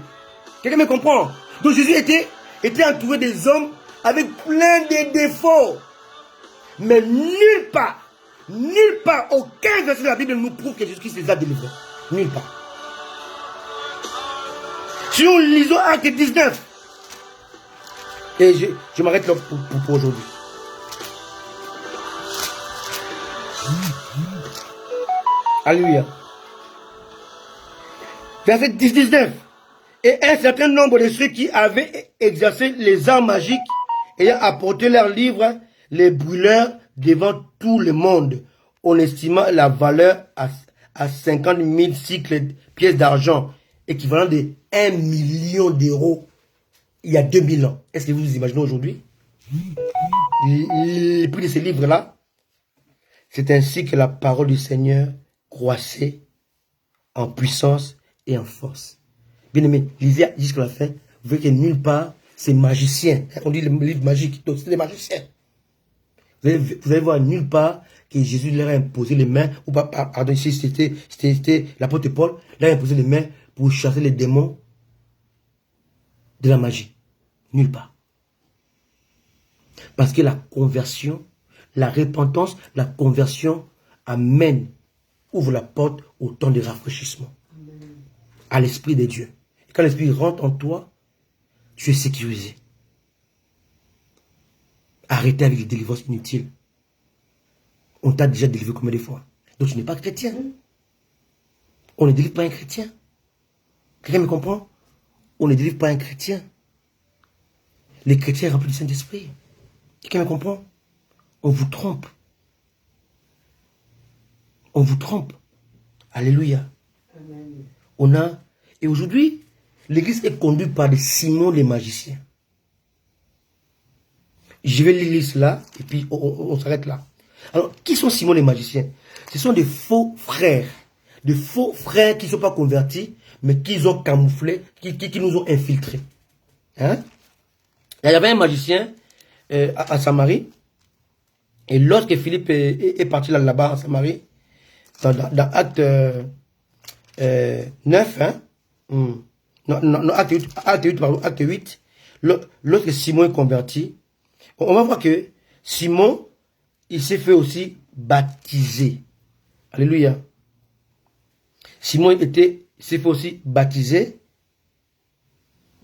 Quelqu'un me comprend? Donc Jésus était était entouré des hommes avec plein de défauts. Mais nulle part, aucun verset de la Bible nous prouve que Jésus-Christ les a délivrés. Nulle part. Si nous lisons Acte 19, et je m'arrête là pour aujourd'hui. Alléluia. Verset 19. Et un certain nombre de ceux qui avaient exercé les arts magiques, ayant apporté leurs livres, les brûlèrent devant tout le monde, en estimant la valeur à 50 000 cycles pièces d'argent, équivalent de 1 million d'euros il y a 2000 ans. Est-ce que vous vous imaginez aujourd'hui le prix de ces livres-là? C'est ainsi que la parole du Seigneur croissait en puissance et en force. Bien aimé, lisez jusqu'à la fin. Vous voyez que nulle part, ces magiciens, on dit les livres magiques, donc c'est des magiciens. Vous allez voir nulle part que Jésus leur a imposé les mains, ou pas, pardon, ici c'était l'apôtre Paul, leur a imposé les mains pour chasser les démons de la magie. Nulle part. Parce que la conversion, la repentance, la conversion ouvre la porte au temps de rafraîchissement. À l'Esprit de Dieu. Et quand l'Esprit rentre en toi, tu es sécurisé. Arrêtez avec les délivrances inutiles. On t'a déjà délivré combien de fois? Donc tu n'es pas chrétien. On ne délivre pas un chrétien. Quelqu'un me comprend? On ne délivre pas un chrétien. Les chrétiens remplis du Saint-Esprit. Quelqu'un me comprend? On vous trompe. On vous trompe. Alléluia. Amen. Et aujourd'hui, l'église est conduite par des Simon les magiciens. Je vais lire cela et puis on s'arrête là. Alors, qui sont Simon les magiciens? Ce sont des faux frères. Des faux frères qui ne sont pas convertis, mais qui ont camouflé, qui nous ont infiltrés. Hein? Il y avait un magicien à Samarie. Et lorsque Philippe est parti là-bas à Samarie, dans Acte 9, hein? Non, Acte 8, lorsque Simon est converti, on va voir que Simon, il s'est fait aussi baptiser. Alléluia. Simon s'est fait aussi baptiser.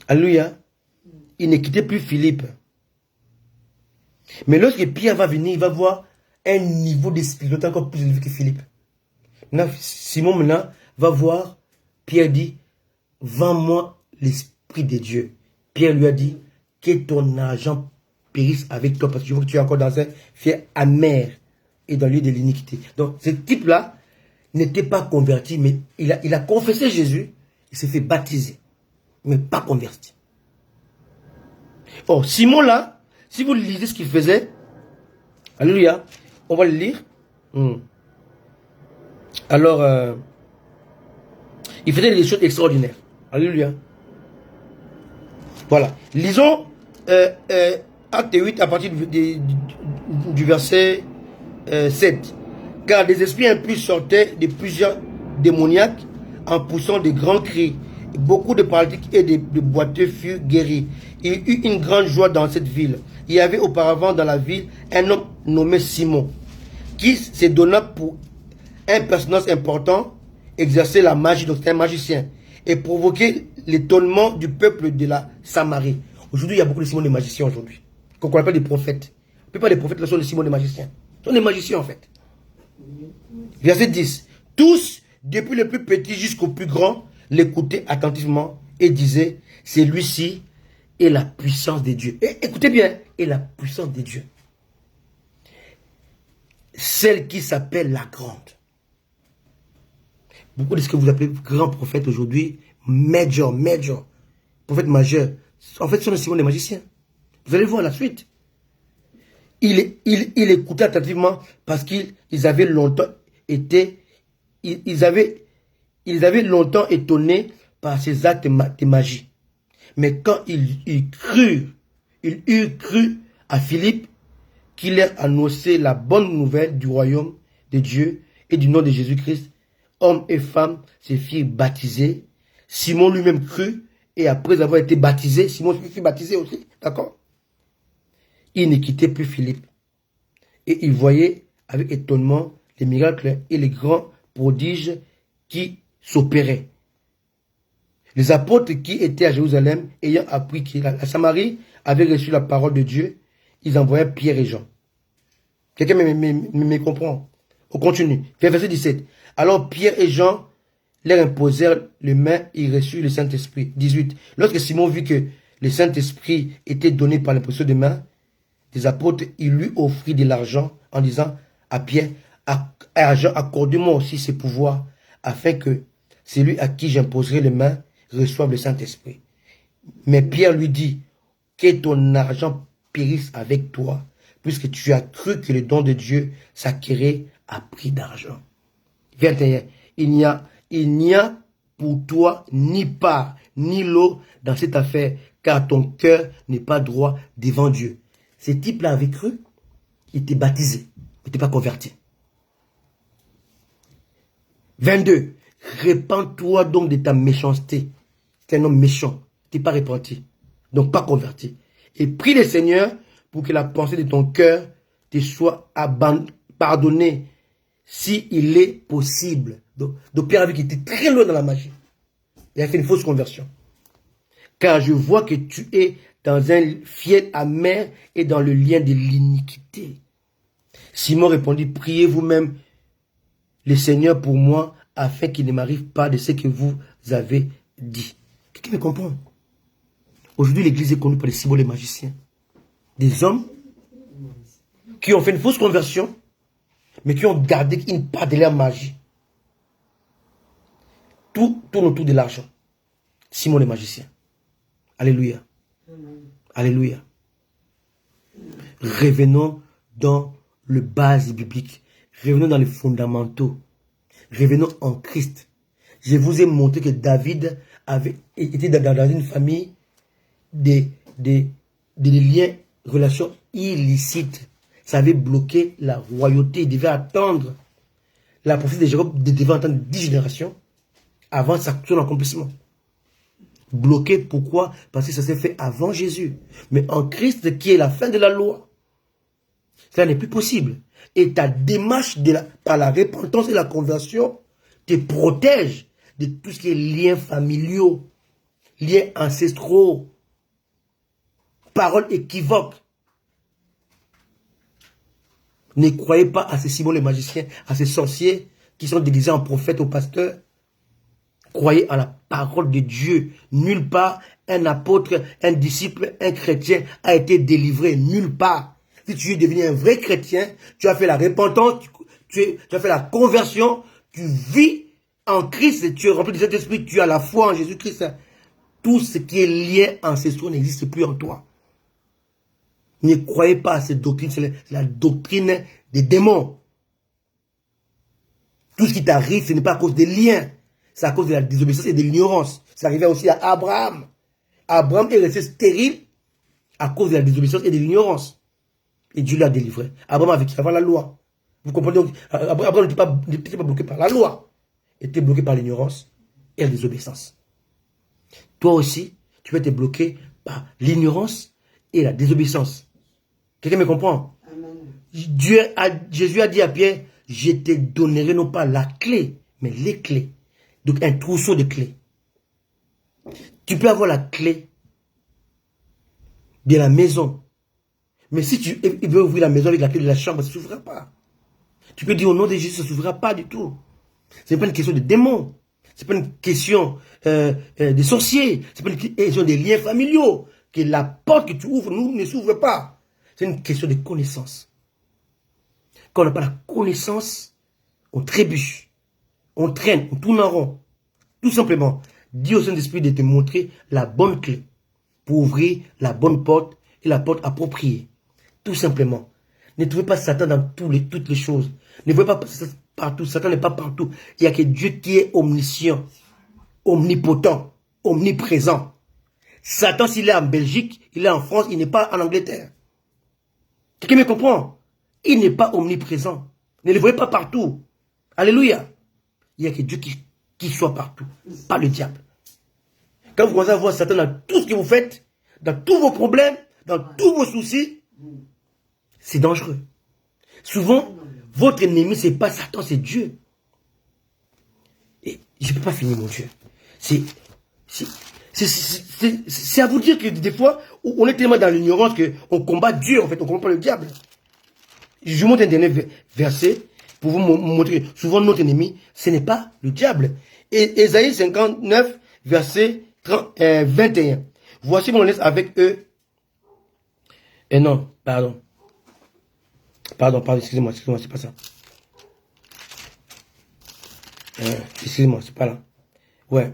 Alléluia. Il ne quittait plus Philippe. Mais lorsque Pierre va venir, il va voir un niveau de spiritualité encore plus élevé que Philippe. Maintenant, Simon maintenant va voir, Pierre dit, vends-moi l'Esprit de Dieu. Pierre lui a dit, que ton argent périsse avec toi, parce que je vois que tu es encore dans un fier amer et dans le lieu de l'iniquité. Donc, ce type-là n'était pas converti, mais il a confessé Jésus, il s'est fait baptiser, mais pas converti. Or, Simon là, si vous lisez ce qu'il faisait, alléluia, on va le lire. Alors, il faisait des choses extraordinaires. Alléluia. Voilà. Lisons Acte 8 à partir du verset 7. Car des esprits impurs sortaient de plusieurs démoniaques en poussant de grands cris. Beaucoup de paralytiques et de boiteux furent guéris. Il y eut une grande joie dans cette ville. Il y avait auparavant dans la ville un homme nommé Simon, qui se donna pour un personnage important, exercer la magie, donc c'est un magicien, et provoquer l'étonnement du peuple de la Samarie. Aujourd'hui, il y a beaucoup de Simon des magiciens aujourd'hui, qu'on appelle des prophètes. La plupart des prophètes là sont des Simon des magiciens. Ce sont des magiciens en fait. Verset 10. Tous, depuis le plus petit jusqu'au plus grand, l'écoutaient attentivement et disaient, celui-ci est la puissance de Dieu. Et écoutez bien, est la puissance de Dieu. Celle qui s'appelle la grande. Beaucoup de ce que vous appelez grand prophète aujourd'hui, major, prophète majeur, en fait, ce sont les Simon des magiciens. Vous allez voir la suite. Il écoutait attentivement parce qu'ils avaient longtemps été, ils avaient longtemps étonné par ces actes de magie. Mais quand ils eurent cru à Philippe, qui leur annonçait la bonne nouvelle du royaume de Dieu et du nom de Jésus-Christ, hommes et femmes se firent baptiser. Simon lui-même crut et après avoir été baptisé, Simon fut baptisé aussi, d'accord? Il ne quittait plus Philippe. Et il voyait avec étonnement les miracles et les grands prodiges qui s'opéraient. Les apôtres qui étaient à Jérusalem, ayant appris que la Samarie avait reçu la parole de Dieu, ils envoyèrent Pierre et Jean. Quelqu'un me comprend? On continue. Verset 17. Alors Pierre et Jean leur imposèrent les mains et reçurent le Saint-Esprit. 18. Lorsque Simon vit que le Saint-Esprit était donné par l'imposition des mains des apôtres, il lui offrit de l'argent en disant à Pierre, à Jean, accorde-moi aussi ce pouvoir, afin que celui à qui j'imposerai les mains reçoive le Saint-Esprit. Mais Pierre lui dit, que ton argent périsse avec toi, puisque tu as cru que le don de Dieu s'acquérait à prix d'argent. 21. Il n'y a pour toi ni part, ni lot dans cette affaire, car ton cœur n'est pas droit devant Dieu. Ce type-là avait cru, il était baptisé, il n'était pas converti. 22. Répands-toi donc de ta méchanceté. C'est un homme méchant, tu n'es pas repenti, donc pas converti. Et prie le Seigneur pour que la pensée de ton cœur te soit pardonnée, si il est possible. Donc Pierre a vu qu'il était très loin dans la magie. Il a fait une fausse conversion. Car je vois que tu es dans un fiel amer et dans le lien de l'iniquité. Simon répondit, priez vous-même le Seigneur pour moi, afin qu'il ne m'arrive pas de ce que vous avez dit. Quelqu'un me comprend? Aujourd'hui, l'église est connue par les Simon les magiciens. Des hommes qui ont fait une fausse conversion, mais qui ont gardé une part de leur magie. Tout tourne autour de l'argent. Simon les magiciens. Alléluia. Alléluia. Revenons dans le base biblique. Revenons dans les fondamentaux. Revenons en Christ. Je vous ai montré que David avait été dans une famille des liens, relations illicites. Ça avait bloqué la royauté. Il devait attendre la prophétie de Jacob, devait attendre 10 générations avant son accomplissement. Bloqué, pourquoi? Parce que ça s'est fait avant Jésus. Mais en Christ, qui est la fin de la loi, cela n'est plus possible. Et ta démarche par la repentance et la conversion te protège de tout ce qui est liens familiaux, liens ancestraux, paroles équivoques. Ne croyez pas à ces Simon les magiciens, à ces sorciers qui sont déguisés en prophètes ou pasteurs. Croyez à la parole de Dieu. Nulle part, un apôtre, un disciple, un chrétien a été délivré. Nulle part. Si tu es devenu un vrai chrétien, tu as fait la repentance, tu as fait la conversion, tu vis en Christ, tu es rempli de cet esprit, tu as la foi en Jésus-Christ. Tout ce qui est lié ancestraux n'existe plus en toi. Ne croyez pas à cette doctrine, c'est la doctrine des démons. Tout ce qui t'arrive, ce n'est pas à cause des liens. C'est à cause de la désobéissance et de l'ignorance. Ça arrivait aussi à Abraham. Abraham est resté stérile à cause de la désobéissance et de l'ignorance. Et Dieu l'a délivré. Abraham avait avant la loi. Vous comprenez donc, Abraham n'était pas bloqué par la loi. Il était bloqué par l'ignorance et la désobéissance. Toi aussi, tu peux être bloqué par l'ignorance et la désobéissance. Quelqu'un me comprend? Amen. Jésus a dit à Pierre, je te donnerai non pas la clé, mais les clés. Donc un trousseau de clés. Tu peux avoir la clé de la maison. Mais si tu veux ouvrir la maison avec la clé de la chambre, ça ne s'ouvrira pas. Tu peux dire au nom de Jésus, ça ne s'ouvrira pas du tout. Ce n'est pas une question de démons. Ce n'est pas une question de sorciers. Ce n'est pas une question des liens familiaux. Que la porte que tu ouvres, nous, ne s'ouvre pas. C'est une question de connaissance. Quand on n'a pas la connaissance, on trébuche. On traîne, on tourne en rond. Tout simplement, dis au Saint-Esprit de te montrer la bonne clé pour ouvrir la bonne porte et la porte appropriée. Tout simplement. Ne trouvez pas Satan dans toutes les choses. Ne voyez pas partout. Satan n'est pas partout. Il n'y a que Dieu qui est omniscient, omnipotent, omniprésent. Satan, s'il est en Belgique, il est en France, il n'est pas en Angleterre. Quelqu'un me comprend? Il n'est pas omniprésent. Ne le voyez pas partout. Alléluia. Il n'y a que Dieu qui soit partout, pas le diable. Quand vous commencez à voir Satan dans tout ce que vous faites, dans tous vos problèmes, dans tous vos soucis, c'est dangereux. Souvent, votre ennemi, c'est pas Satan, c'est Dieu. Et je ne peux pas finir, mon Dieu. C'est à vous dire que des fois, on est tellement dans l'ignorance qu'on combat Dieu, en fait, on combat pas le diable. Je vous montre un dernier verset pour vous montrer que souvent notre ennemi, ce n'est pas le diable. Et Ésaïe 59, verset 21. Voici mon laisse avec eux. Et non, pardon, excusez-moi, c'est pas ça. Excusez-moi, c'est pas là. Ouais.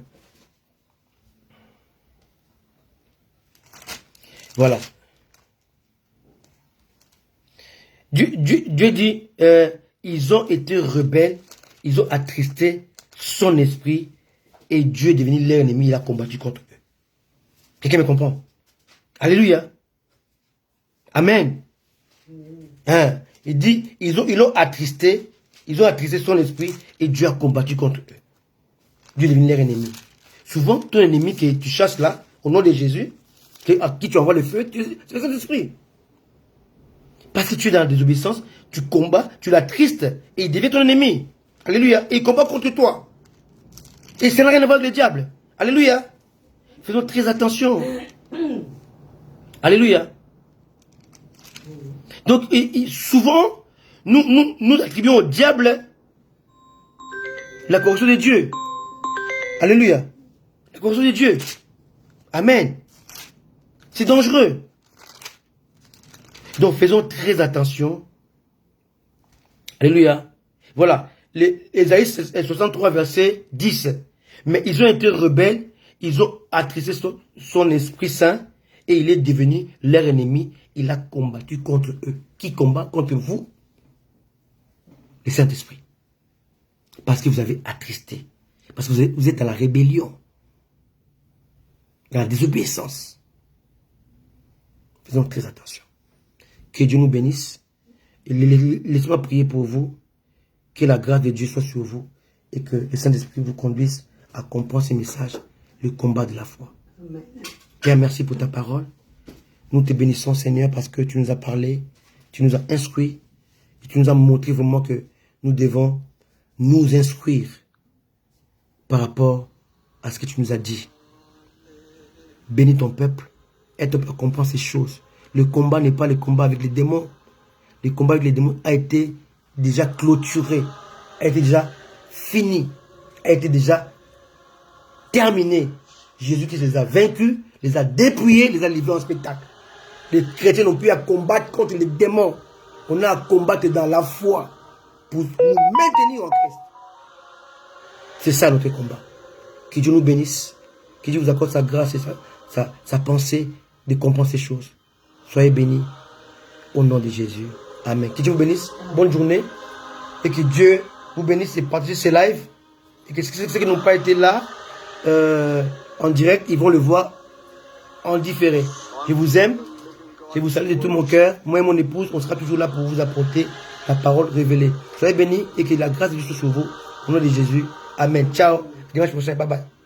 Voilà. Dieu dit, ils ont été rebelles, ils ont attristé son esprit, et Dieu est devenu leur ennemi, il a combattu contre eux. Quelqu'un me comprend? Alléluia. Amen. Hein? Il dit, ils ont attristé son esprit, et Dieu a combattu contre eux. Dieu est devenu leur ennemi. Souvent, ton ennemi que tu chasses là, au nom de Jésus, à qui tu envoies le feu, c'est le Saint-Esprit. Parce que tu es dans la désobéissance, tu combats, tu l'attristes, et il devient ton ennemi. Alléluia. Et il combat contre toi. Et ça n'a rien à voir avec le diable. Alléluia. Faisons très attention. Alléluia. Donc, souvent, nous attribuons au diable la correction de Dieu. Alléluia. La correction de Dieu. Amen. C'est dangereux. Donc, faisons très attention. Alléluia. Voilà. Ésaïe 63, verset 10. Mais ils ont été rebelles, ils ont attristé son Esprit Saint, et il est devenu leur ennemi. Il a combattu contre eux. Qui combat contre vous? Le Saint-Esprit. Parce que vous avez attristé. Parce que vous êtes dans la rébellion. Dans la désobéissance. Faisons très attention. Que Dieu nous bénisse. Laissez-moi prier pour vous. Que la grâce de Dieu soit sur vous. Et que le Saint-Esprit vous conduise à comprendre ces messages. Le combat de la foi. Amen. Père, merci pour ta parole. Nous te bénissons, Seigneur, parce que tu nous as parlé. Tu nous as instruits. Et tu nous as montré vraiment que nous devons nous instruire par rapport à ce que tu nous as dit. Bénis ton peuple. Aide ton peuple à comprendre ces choses. Le combat n'est pas le combat avec les démons. Le combat avec les démons a été déjà clôturé. A été déjà fini. A été déjà terminé. Jésus-Christ les a vaincus, les a dépouillés, les a livrés en spectacle. Les chrétiens n'ont plus à combattre contre les démons. On a à combattre dans la foi pour nous maintenir en Christ. C'est ça notre combat. Que Dieu nous bénisse. Que Dieu vous accorde sa grâce et sa pensée de comprendre ces choses. Soyez bénis au nom de Jésus. Amen. Que Dieu vous bénisse. Bonne journée. Et que Dieu vous bénisse et partagez ces lives. Et que ceux qui n'ont pas été là en direct, ils vont le voir en différé. Je vous aime. Je vous salue de tout mon cœur. Moi et mon épouse, on sera toujours là pour vous apporter la parole révélée. Soyez bénis et que la grâce de Dieu soit sur vous. Au nom de Jésus. Amen. Ciao. Dimanche prochain. Bye bye.